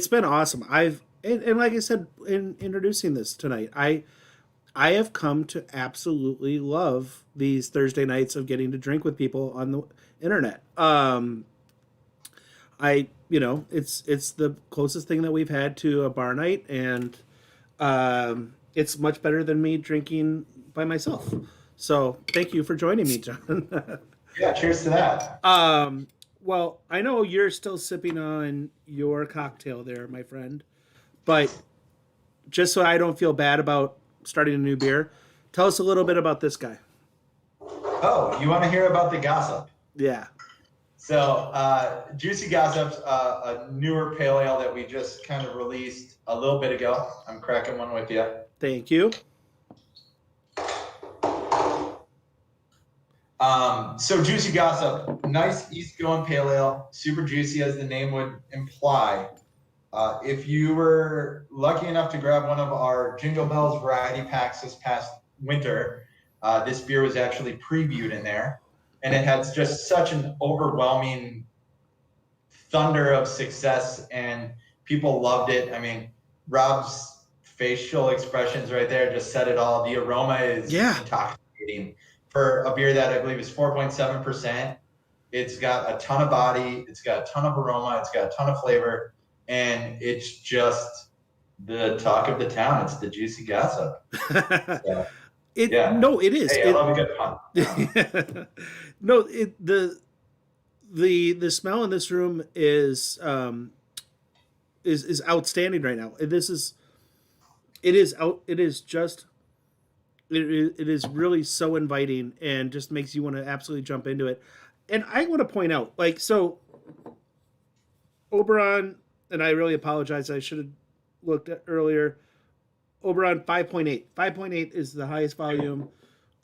been awesome. And like I said in introducing this tonight, I have come to absolutely love these Thursday nights of getting to drink with people on the internet. It's the closest thing that we've had to a bar night, and it's much better than me drinking by myself. So thank you for joining me, John. Yeah, cheers to that. Well, I know you're still sipping on your cocktail there, my friend, but just so I don't feel bad about starting a new beer, tell us a little bit about this guy. Oh, you want to hear about the Gossip? Yeah. So, Juicy Gossip's a newer pale ale that we just kind of released a little bit ago. I'm cracking one with you. Thank you. So Juicy Gossip, nice easygoing pale ale, super juicy as the name would imply. If you were lucky enough to grab one of our Jingle Bells variety packs this past winter, this beer was actually previewed in there, and it had just such an overwhelming thunder of success, and people loved it. I mean, Rob's facial expressions right there just said it all. The aroma is intoxicating. For a beer that I believe is 4.7%, it's got a ton of body, it's got a ton of aroma, it's got a ton of flavor, and it's just the talk of the town. It's the Juicy Gossip. So, No, it is. Hey, I love a good pun. No, the smell in this room is outstanding right now. It is really so inviting and just makes you want to absolutely jump into it. And I want to point out, so Oberon, and I really apologize, I should have looked at earlier, Oberon 5.8. 5.8 is the highest volume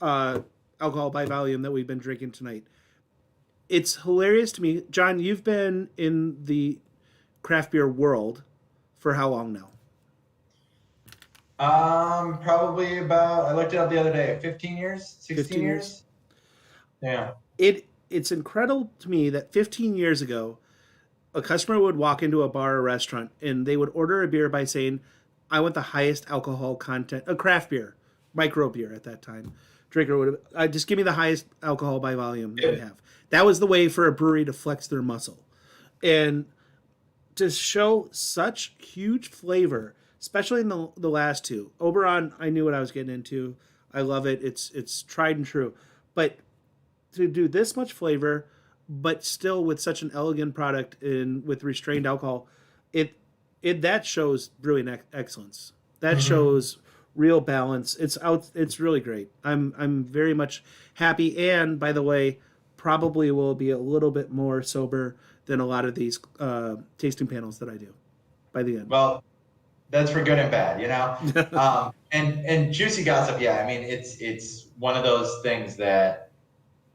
alcohol by volume that we've been drinking tonight. it's hilarious to me. John, you've been in the craft beer world for how long now? Probably about, I looked it up the other day, 15 years, 16 15 years. Yeah. It's incredible to me that 15 years ago, a customer would walk into a bar or restaurant and they would order a beer by saying, I want the highest alcohol content, a craft beer, micro beer at that time. Drinker would just give me the highest alcohol by volume that we have. That was the way for a brewery to flex their muscle. And to show such huge flavor, especially in the last two. Oberon, I knew what I was getting into. I love it. It's tried and true. But to do this much flavor, but still with such an elegant product and with restrained alcohol, it that shows brewing excellence. That shows real balance. It's really great. I'm very much happy, and by the way, probably will be a little bit more sober than a lot of these tasting panels that I do by the end. Well, that's for good and bad, you know. And juicy gossip, yeah. I mean, it's one of those things that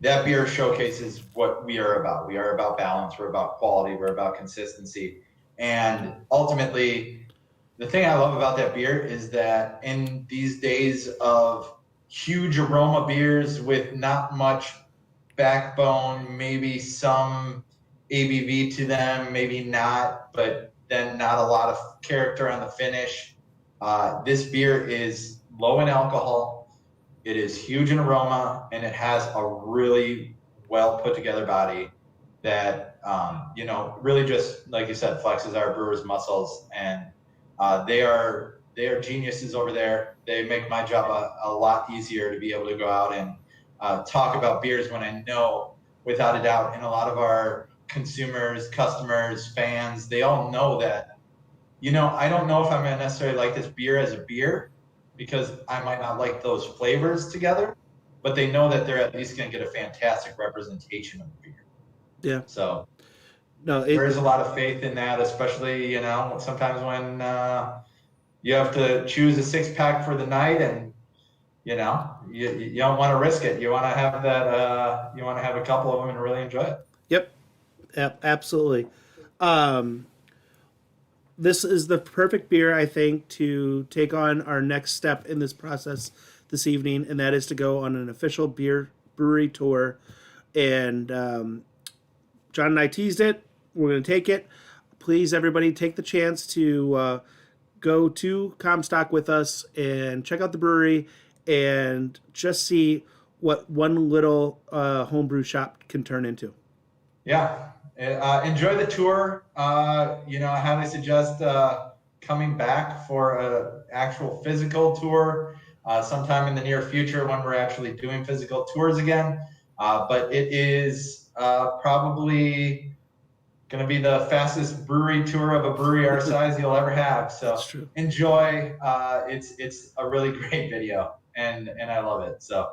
beer showcases what we are about. We are about balance. We're about quality. We're about consistency. And ultimately, the thing I love about that beer is that in these days of huge aroma beers with not much backbone, maybe some ABV to them, maybe not, but then not a lot of character on the finish. This beer is low in alcohol. It is huge in aroma, and it has a really well put together body that, really just, like you said, flexes our brewers' muscles. And they are geniuses over there. They make my job a lot easier to be able to go out and talk about beers when I know, without a doubt, and a lot of our consumers, customers, fans, they all know that, I don't know if I'm going to necessarily like this beer as a beer, because I might not like those flavors together, but they know that they're at least going to get a fantastic representation of beer. Yeah. So no, there is a lot of faith in that, especially, sometimes when you have to choose a 6-pack for the night and, you don't want to risk it. You want to have that, you want to have a couple of them and really enjoy it. Yep, absolutely. This is the perfect beer, I think, to take on our next step in this process this evening, and that is to go on an official brewery tour. And John and I teased it. We're going to take it. Please, everybody, take the chance to go to Comstock with us and check out the brewery and just see what one little homebrew shop can turn into. Yeah. Enjoy the tour. I highly suggest coming back for an actual physical tour sometime in the near future when we're actually doing physical tours again. But it is probably going to be the fastest brewery tour of a brewery our size you'll ever have. So enjoy. It's a really great video, and I love it. So.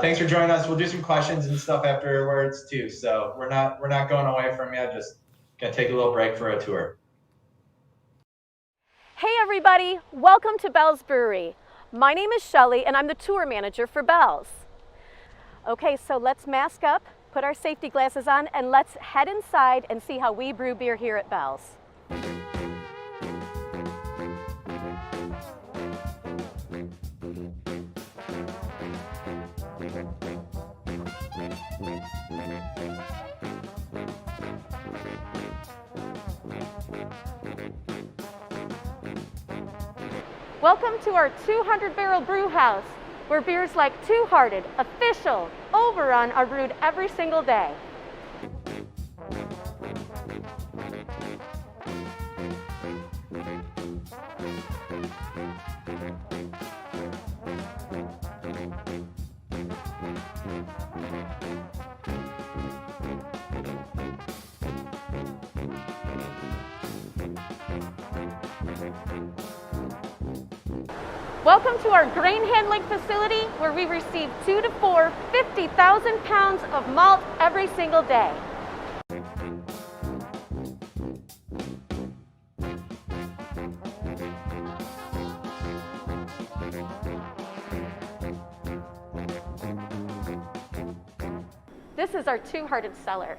Thanks for joining us. We'll do some questions and stuff afterwards too. So we're not going away from you. Just gonna take a little break for a tour. Hey everybody, welcome to Bell's Brewery. My name is Shelly and I'm the tour manager for Bell's. Okay, so let's mask up, put our safety glasses on, and let's head inside and see how we brew beer here at Bell's. Welcome to our 200-barrel brew house, where beers like Two Hearted, Official, Oberon are brewed every single day. Welcome to our grain handling facility, where we receive 2 to 4 50,000 pounds of malt every single day. This is our Two-Hearted cellar,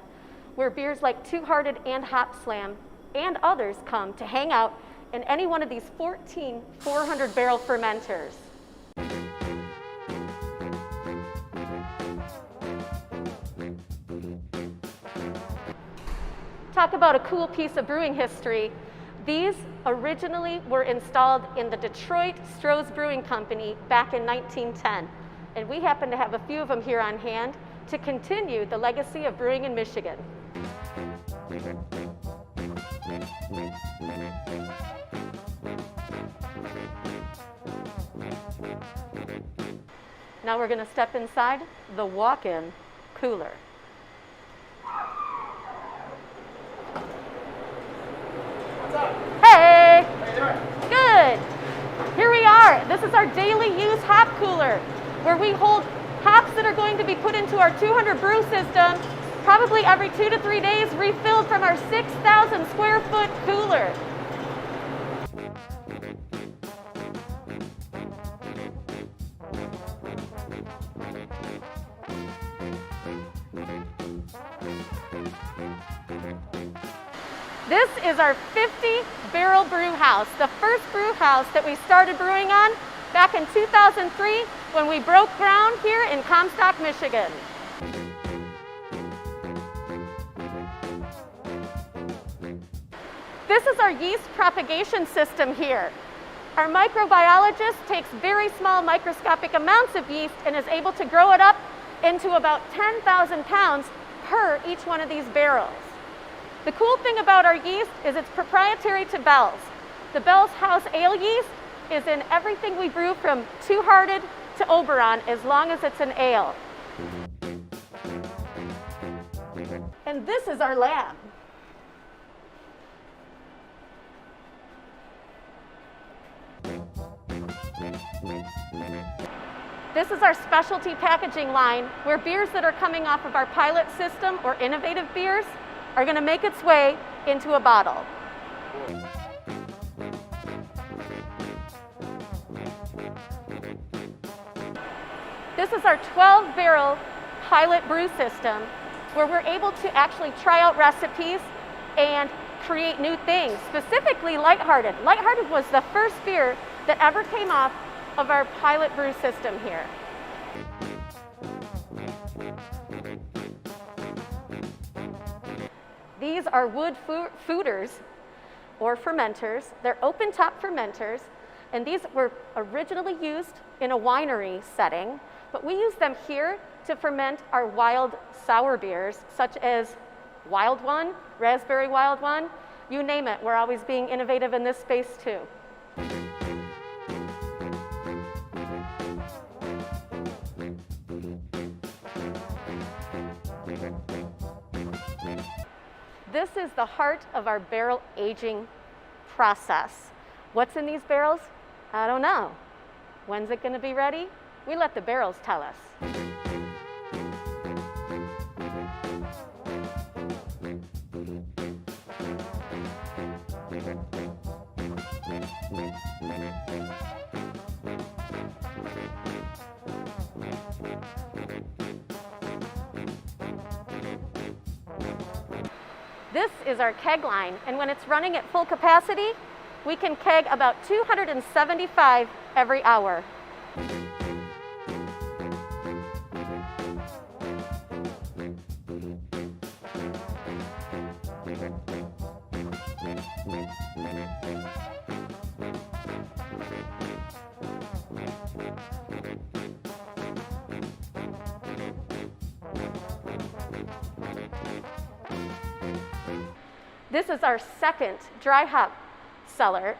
where beers like Two-Hearted and Hop Slam and others come to hang out in any one of these 14 400-barrel fermenters. Talk about a cool piece of brewing history. These originally were installed in the Detroit Stroh's Brewing Company back in 1910, and we happen to have a few of them here on hand to continue the legacy of brewing in Michigan. Now we're going to step inside the walk-in cooler. What's up? Hey! How you doing? Good. Here we are. This is our daily use hop cooler, where we hold hops that are going to be put into our 200 brew system, probably every 2 to 3 days, refilled from our 6,000 square foot cooler. This is our 50-barrel brew house, the first brew house that we started brewing on back in 2003 when we broke ground here in Comstock, Michigan. This is our yeast propagation system here. Our microbiologist takes very small microscopic amounts of yeast and is able to grow it up into about 10,000 pounds per each one of these barrels. The cool thing about our yeast is it's proprietary to Bell's. The Bell's House Ale yeast is in everything we brew from Two-Hearted to Oberon, as long as it's an ale. And this is our lab. This is our specialty packaging line, where beers that are coming off of our pilot system or innovative beers are going to make its way into a bottle. This is our 12-barrel pilot brew system, where we're able to actually try out recipes and create new things, specifically Lighthearted. Lighthearted was the first beer that ever came off of our pilot brew system here. These are wood fooders or fermenters. They're open-top fermenters, and these were originally used in a winery setting, but we use them here to ferment our wild sour beers, such as Wild One, Raspberry Wild One, you name it. We're always being innovative in this space too. This is the heart of our barrel aging process. What's in these barrels? I don't know. When's it going to be ready? We let the barrels tell us. This is our keg line, and when it's running at full capacity, we can keg about 275 every hour. This is our second dry hop cellar.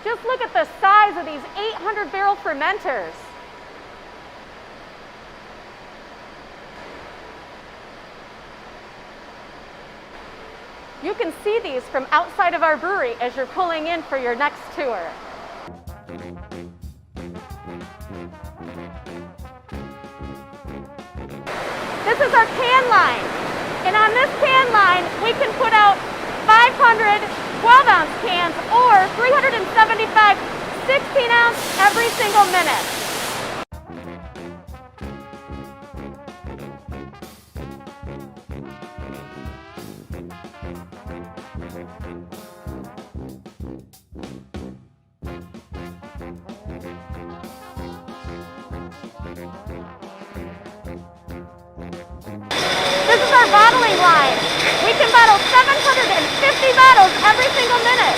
Just look at the size of these 800-barrel fermenters. You can see these from outside of our brewery as you're pulling in for your next tour. This is our can line. And on this can line, we can put out 500 12-ounce cans or 375 16-ounce every single minute. This is our bottling line. We can bottle 750 bottles every single minute.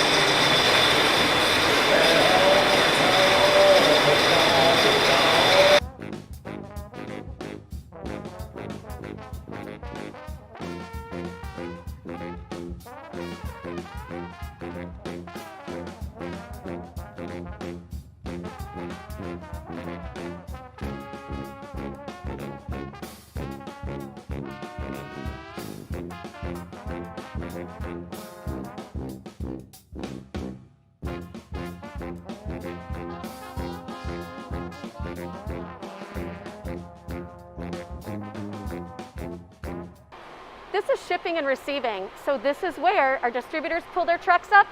This is shipping and receiving. So this is where our distributors pull their trucks up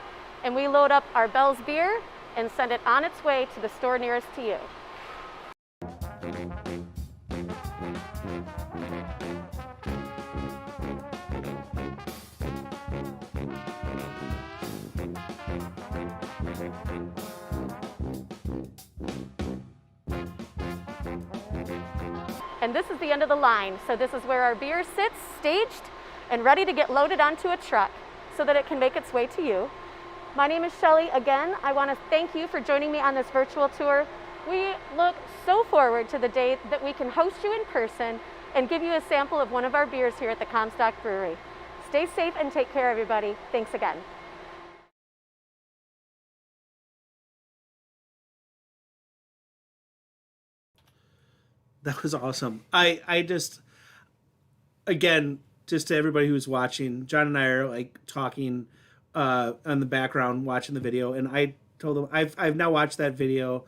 and we load up our Bell's beer and send it on its way to the store nearest to you. And this is the end of the line. So this is where our beer sits, staged and ready to get loaded onto a truck so that it can make its way to you. My name is Shelly. Again, I want to thank you for joining me on this virtual tour. We look so forward to the day that we can host you in person and give you a sample of one of our beers here at the Comstock Brewery. Stay safe and take care, everybody. Thanks again. That was awesome. I just, again, just to everybody who's watching, John and I are like talking on the background, watching the video, and I told him I've now watched that video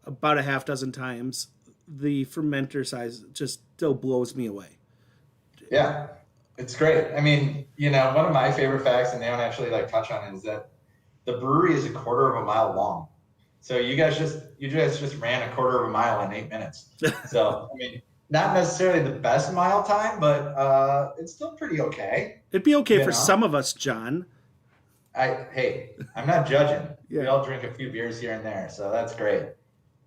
about a half dozen times. The fermenter size just still blows me away. Yeah, it's great. I mean, you know, one of my favorite facts, and they don't actually like touch on it, is that the brewery is a quarter of a mile long. So you guys just ran a quarter of a mile in 8 minutes. So I mean, not necessarily the best mile time, but it's still pretty okay. It'd be okay for some of us, John. Hey, I'm not judging. Yeah. We all drink a few beers here and there, so that's great.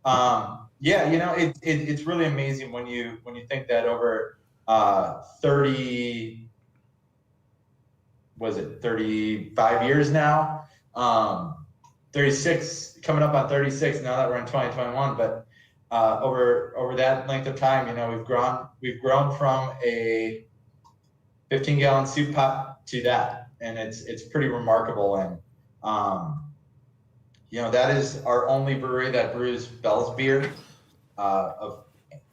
Yeah, you know, it's really amazing when you think that over 35 years now, 36, coming up on 36 now that we're in 2021, but over that length of time, you know, we've grown from a 15-gallon soup pot to that, and it's pretty remarkable. And you know, that is our only brewery that brews Bell's beer. Of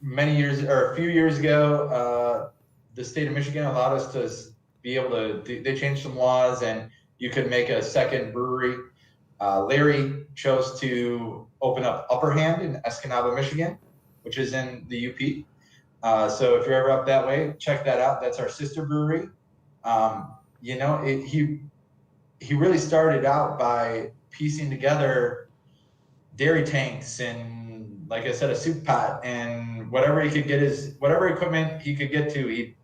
many years, or a few years ago, the state of Michigan allowed us to be able to. They changed some laws, and you could make a second brewery. Larry chose to open up Upper Hand in Escanaba, Michigan, which is in the UP. So if you're ever up that way, check that out. That's our sister brewery. You know, he really started out by piecing together dairy tanks and, like I said, a soup pot and whatever he could get whatever equipment he could get to. He'd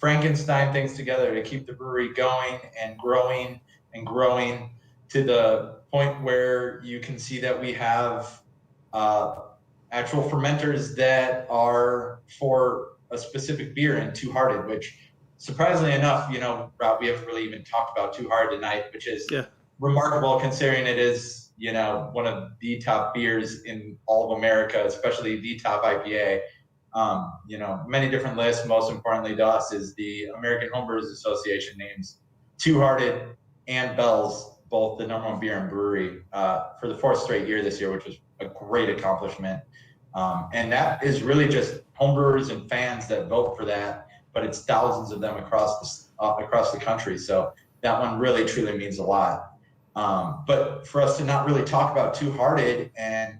Frankenstein things together to keep the brewery going and growing and growing to the point where you can see that we have actual fermenters that are for a specific beer in Two Hearted, which surprisingly enough, you know, Rob, we haven't really even talked about Two Hearted tonight, which is remarkable considering it is, you know, one of the top beers in all of America, especially the top IPA. You know, many different lists. Most importantly to us is the American Homebrewers Association names Two Hearted and Bell's both the #1 beer and brewery for the 4th straight year this year, which was a great accomplishment. And that is really just homebrewers and fans that vote for that, but it's thousands of them across the country. So that one really truly means a lot. But for us to not really talk about Two Hearted, and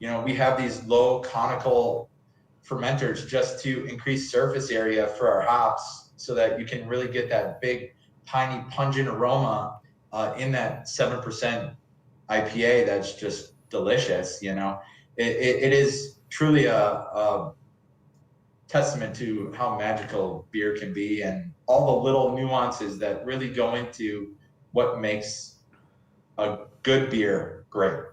we have these low conical fermenters just to increase surface area for our hops, so that you can really get that big, tiny, pungent aroma in that 7% IPA. That's just delicious. It is truly a testament to how magical beer can be, and all the little nuances that really go into what makes a good beer great.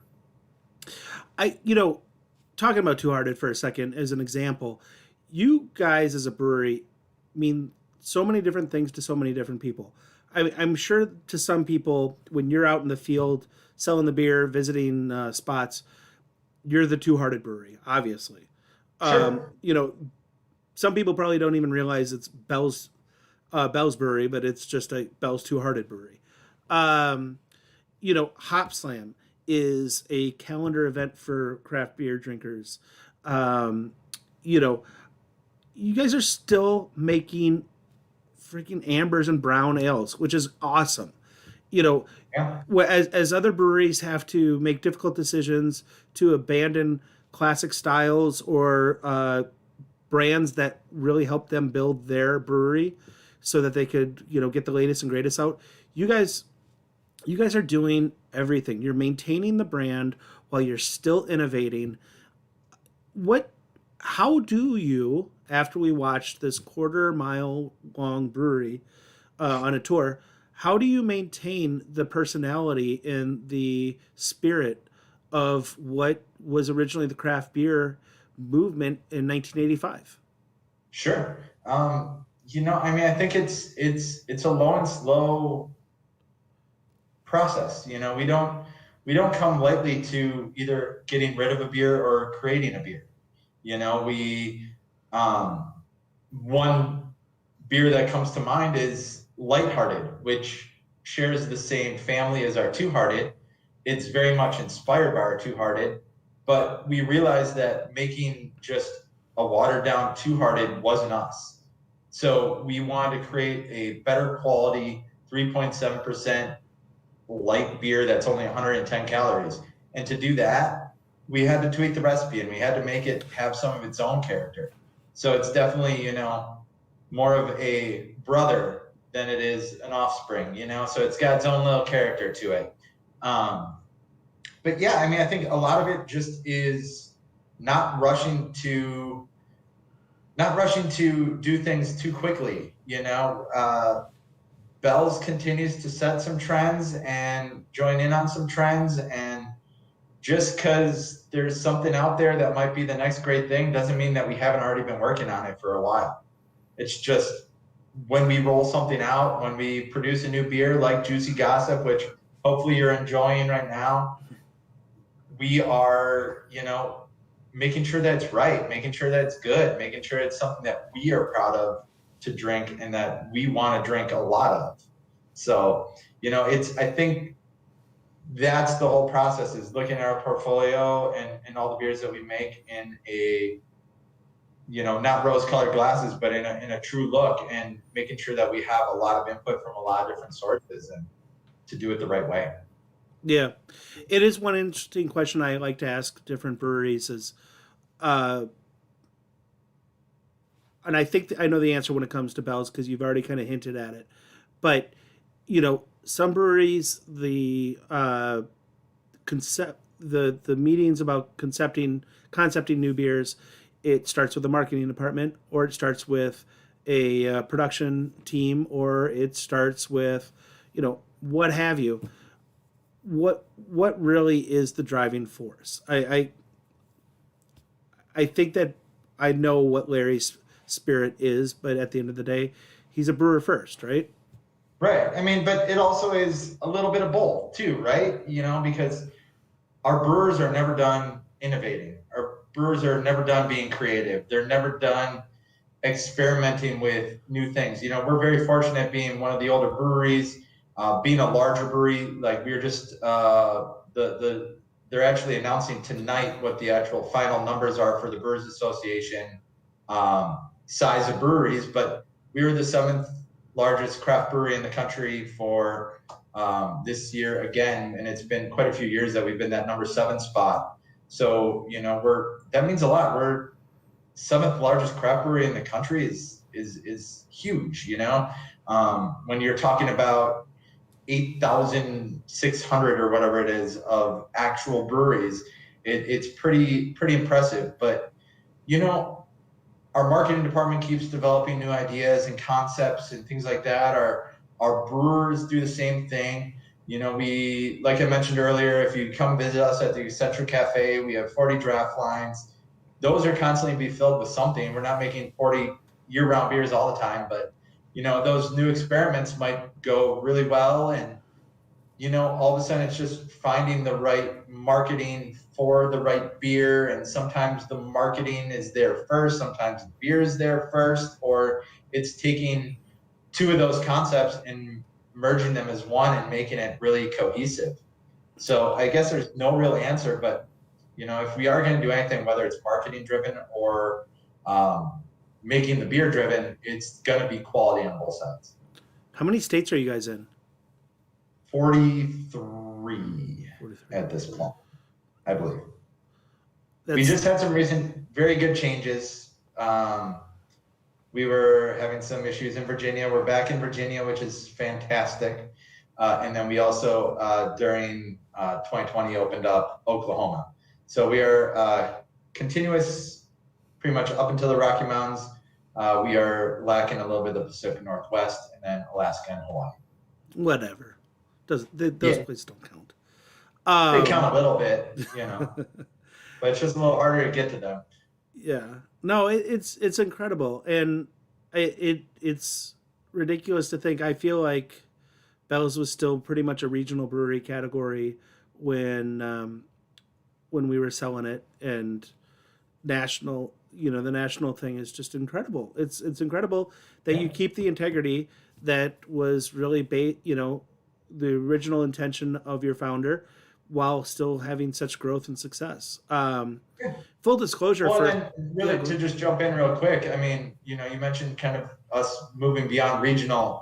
Talking about Two Hearted for a second as an example, you guys as a brewery mean so many different things to so many different people. I'm sure to some people, when you're out in the field selling the beer, visiting spots, you're the Two Hearted Brewery, obviously. Sure. Some people probably don't even realize it's Bell's Brewery, but it's just a Bell's Two Hearted Brewery. Hop Slam is a calendar event for craft beer drinkers. You guys are still making freaking ambers and brown ales, which is awesome. Yeah. As other breweries have to make difficult decisions to abandon classic styles or brands that really help them build their brewery so that they could, get the latest and greatest out. You guys are doing everything. You're maintaining the brand while you're still innovating. How do you, after we watched this 1/4-mile long brewery on a tour, how do you maintain the personality and the spirit of what was originally the craft beer movement in 1985? Sure. I think it's a low and slow process. We don't come lightly to either getting rid of a beer or creating a beer. One beer that comes to mind is Lighthearted, which shares the same family as our Two Hearted. It's very much inspired by our Two Hearted, but we realized that making just a watered down Two Hearted wasn't us. So we wanted to create a better quality 3.7% light beer that's only 110 calories. And to do that, we had to tweak the recipe, and we had to make it have some of its own character. So it's definitely, more of a brother than it is an offspring, so it's got its own little character to it. But yeah, I think a lot of it just is not rushing to do things too quickly. Bell's continues to set some trends and join in on some trends, and just because there's something out there that might be the next great thing doesn't mean that we haven't already been working on it for a while. It's just when we roll something out, when we produce a new beer like Juicy Gossip, which hopefully you're enjoying right now, we are, making sure that it's right, making sure that it's good, making sure it's something that we are proud of to drink and that we want to drink a lot of. So, I think that's the whole process, is looking at our portfolio and all the beers that we make in a, not rose-colored glasses, but in a true look, and making sure that we have a lot of input from a lot of different sources and to do it the right way. Yeah. It is one interesting question I like to ask different breweries is, and I think I know the answer when it comes to Bell's because you've already kind of hinted at it. But, some breweries, the meetings about concepting new beers, it starts with the marketing department, or it starts with a production team, or it starts with, what have you. What really is the driving force? I think that I know what Larry's spirit is, but at the end of the day, he's a brewer first, right? Right. But it also is a little bit of both too, right? Because our brewers are never done innovating. Our brewers are never done being creative. They're never done experimenting with new things. We're very fortunate being one of the older breweries, being a larger brewery. Like we're just they're actually announcing tonight what the actual final numbers are for the Brewers Association size of breweries, but we were the 7th largest craft brewery in the country for this year again, and it's been quite a few years that we've been that number 7 spot. So, you know, that means a lot. We're 7th largest craft brewery in the country is huge, you know. When you're talking about 8,600 or whatever it is of actual breweries, it's pretty impressive. But, you know, our marketing department keeps developing new ideas and concepts and things like that. Our brewers do the same thing. You know, we, like I mentioned earlier, if you come visit us at the Central Cafe, we have 40 draft lines. Those are constantly be filled with something. We're not making 40 year-round beers all the time, but, you know, those new experiments might go really well. And, you know, all of a sudden it's just finding the right marketing for the right beer. And sometimes the marketing is there first, sometimes the beer is there first, or it's taking 2 of those concepts and merging them as one and making it really cohesive. So I guess there's no real answer, but, you know, if we are going to do anything, whether it's marketing driven or making the beer driven, it's going to be quality on both sides. How many states are you guys in? 43 at this point, I believe. We just had some recent very good changes. We were having some issues in Virginia. We're back in Virginia, which is fantastic. And then we also, during 2020, opened up Oklahoma. So we are continuous, pretty much up until the Rocky Mountains. We are lacking a little bit of the Pacific Northwest, and then Alaska and Hawaii. Whatever. Those places don't count. They count a little bit, you know, but it's just a little harder to get to them. Yeah. No, it's incredible, and it's ridiculous to think. I feel like Bell's was still pretty much a regional brewery category when we were selling it, and national. You know, the national thing is just incredible. It's incredible that you keep the integrity that was really you know, the original intention of your founder, while still having such growth and success. Full disclosure. Well, then to just jump in real quick, I mean, you know, you mentioned kind of us moving beyond regional.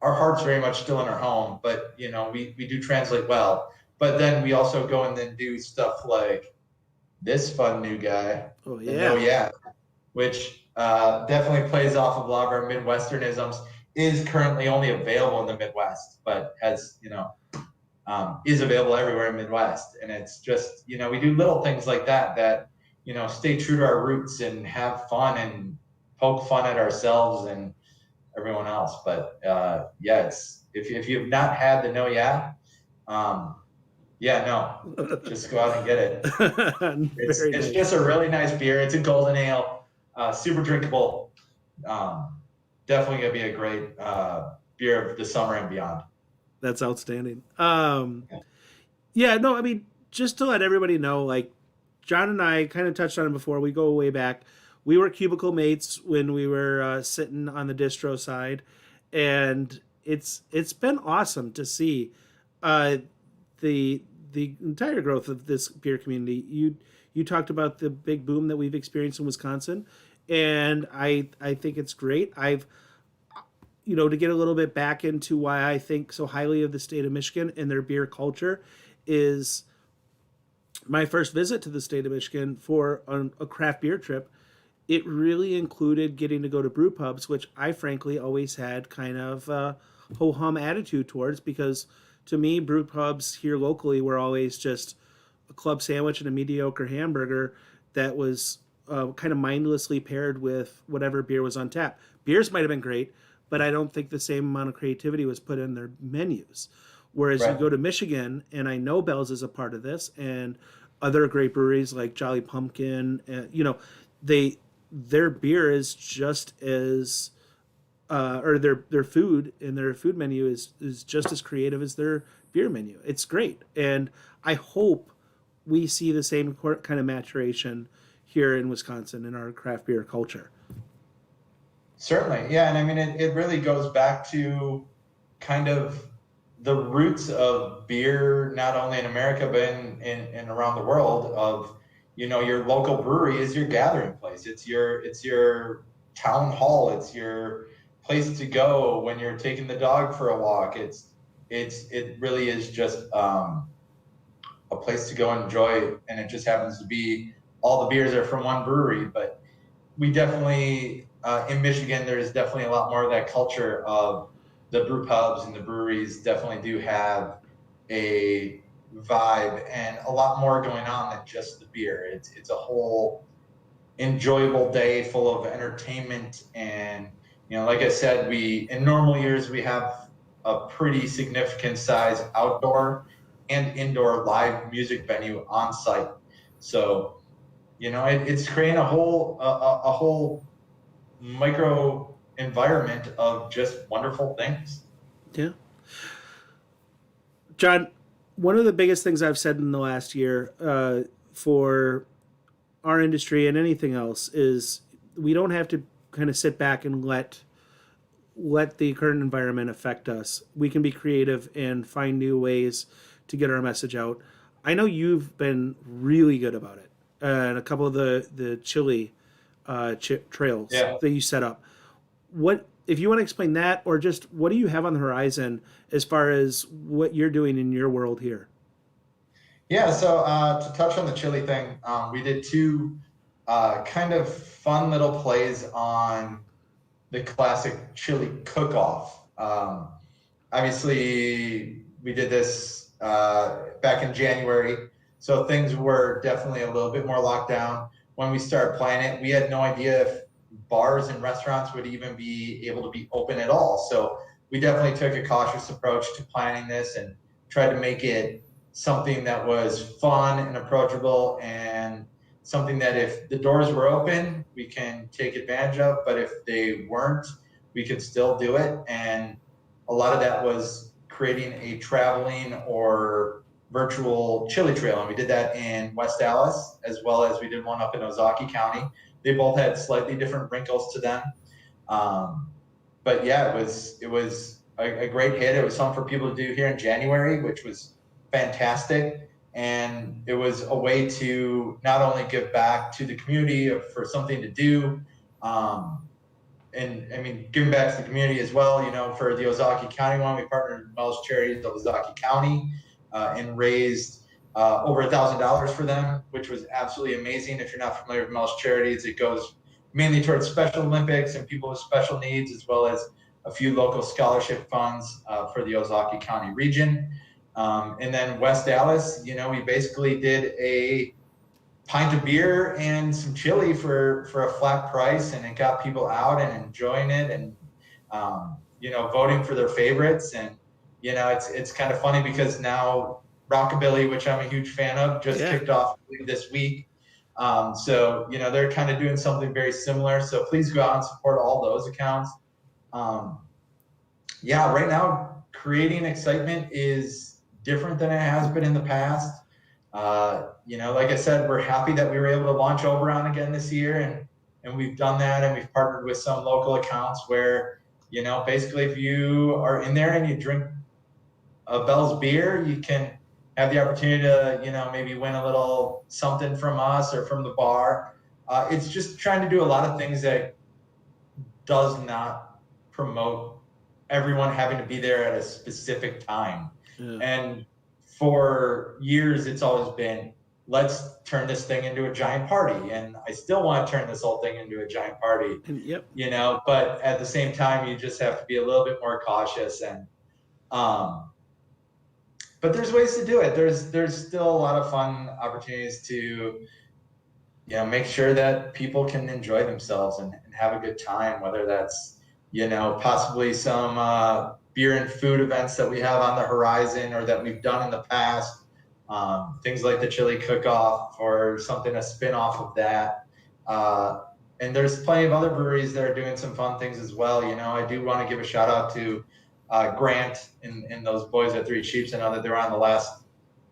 Our heart's very much still in our home, but, you know, we do translate well. But then we also go and then do stuff like this fun new guy. Oh, yeah. Yeah. Which definitely plays off of a lot of our Midwesternisms, is currently only available in the Midwest, but has, you know, is available everywhere in Midwest. And it's just, you know, we do little things like that, you know, stay true to our roots and have fun and poke fun at ourselves and everyone else. But yeah, it's, if you've not had the No Yeah, just go out and get it. It's just a really nice beer. It's a golden ale, super drinkable. Definitely gonna be a great beer of the summer and beyond. That's outstanding. Yeah, no, I mean, just to let everybody know, like, John and I kind of touched on it before. We go way back. We were cubicle mates when we were sitting on the distro side, and it's been awesome to see the entire growth of this beer community. You talked about the big boom that we've experienced in Wisconsin, and I think it's great. You know, to get a little bit back into why I think so highly of the state of Michigan and their beer culture, is my first visit to the state of Michigan for a craft beer trip. It really included getting to go to brew pubs, which I frankly always had kind of a ho-hum attitude towards, because to me, brew pubs here locally were always just a club sandwich and a mediocre hamburger that was kind of mindlessly paired with whatever beer was on tap. Beers might have been great, but I don't think the same amount of creativity was put in their menus. Whereas you go to Michigan, and I know Bell's is a part of this, and other great breweries like Jolly Pumpkin, you know, their beer is just as, or their food and their food menu is just as creative as their beer menu. It's great, and I hope we see the same kind of maturation here in Wisconsin in our craft beer culture. Certainly, yeah, and I mean, it really goes back to kind of the roots of beer, not only in America but in around the world. Of, you know, your local brewery is your gathering place. It's your town hall. It's your place to go when you're taking the dog for a walk. It really is just a place to go and enjoy, and it just happens to be all the beers are from one brewery. But we definitely in Michigan, there's definitely a lot more of that culture of the brew pubs, and the breweries definitely do have a vibe and a lot more going on than just the beer. It's a whole enjoyable day full of entertainment. And like I said, we in normal years we have a pretty significant size outdoor and indoor live music venue on site. So it's creating a whole micro environment of just wonderful things. Yeah. John, one of the biggest things I've said in the last year for our industry and anything else is we don't have to kind of sit back and let the current environment affect us. We can be creative and find new ways to get our message out. I know you've been really good about it. And a couple of the chili trails that you set up. What if you want to explain that, or just what do you have on the horizon as far as what you're doing in your world here? Yeah, so to touch on the chili thing, we did two kind of fun little plays on the classic chili cook-off. Obviously, we did this back in January, so things were definitely a little bit more locked down. When we started planning it, we had no idea if bars and restaurants would even be able to be open at all. So we definitely took a cautious approach to planning this and tried to make it something that was fun and approachable, and something that if the doors were open, we can take advantage of, but if they weren't, we could still do it. And a lot of that was creating a traveling or virtual chili trail. And we did that in West Dallas, as well as we did one up in Ozaukee County. They both had slightly different wrinkles to them. But yeah, it was a great hit. It was something for people to do here in January, which was fantastic. And it was a way to not only give back to the community for something to do, and I mean, giving back to the community as well. For the Ozaukee County one, we partnered with Mel's Charities of Ozaukee County and raised over $1,000 for them, which was absolutely amazing. If you're not familiar with Mel's Charities, it goes mainly towards Special Olympics and people with special needs, as well as a few local scholarship funds for the Ozaukee County region. And then West Dallas, we basically did a pint of beer and some chili for a flat price, and it got people out and enjoying it, and voting for their favorites. And it's kind of funny because now Rockabilly, which I'm a huge fan of, just kicked off this week. So they're kind of doing something very similar. So please go out and support all those accounts. Right now, creating excitement is different than it has been in the past. Like I said, we're happy that we were able to launch Oberon again this year, and we've done that, and we've partnered with some local accounts where, basically if you are in there and you drink a Bell's beer, you can have the opportunity to, maybe win a little something from us or from the bar. It's just trying to do a lot of things that does not promote everyone having to be there at a specific time. Yeah. And for years, it's always been, let's turn this thing into a giant party. And I still want to turn this whole thing into a giant party. Yep. But at the same time, you just have to be a little bit more cautious. And but there's ways to do it. There's still a lot of fun opportunities to make sure that people can enjoy themselves and have a good time, whether that's possibly some beer and food events that we have on the horizon or that we've done in the past, things like the chili cook-off or something, a spin-off of that. And there's plenty of other breweries that are doing some fun things as well. I do want to give a shout out to Grant and those boys at Three Sheeps. I know that they're on the last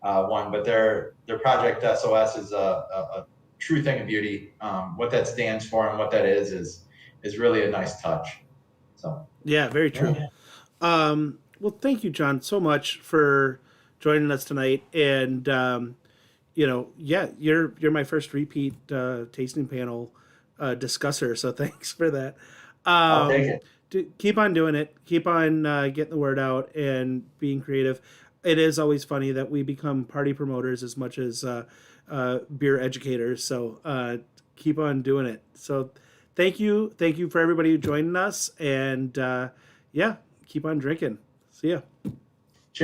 one, but their Project SOS is a true thing of beauty. What that stands for and what that is really a nice touch. So yeah, very true. Yeah. Well, thank you, John, so much for joining us tonight. And you're my first repeat tasting panel discusser, so thanks for that. I'll take it. keep on doing it. Keep on getting the word out and being creative. It is always funny that we become party promoters as much as beer educators. So keep on doing it. So thank you for everybody who joined us, and yeah, keep on drinking. See ya.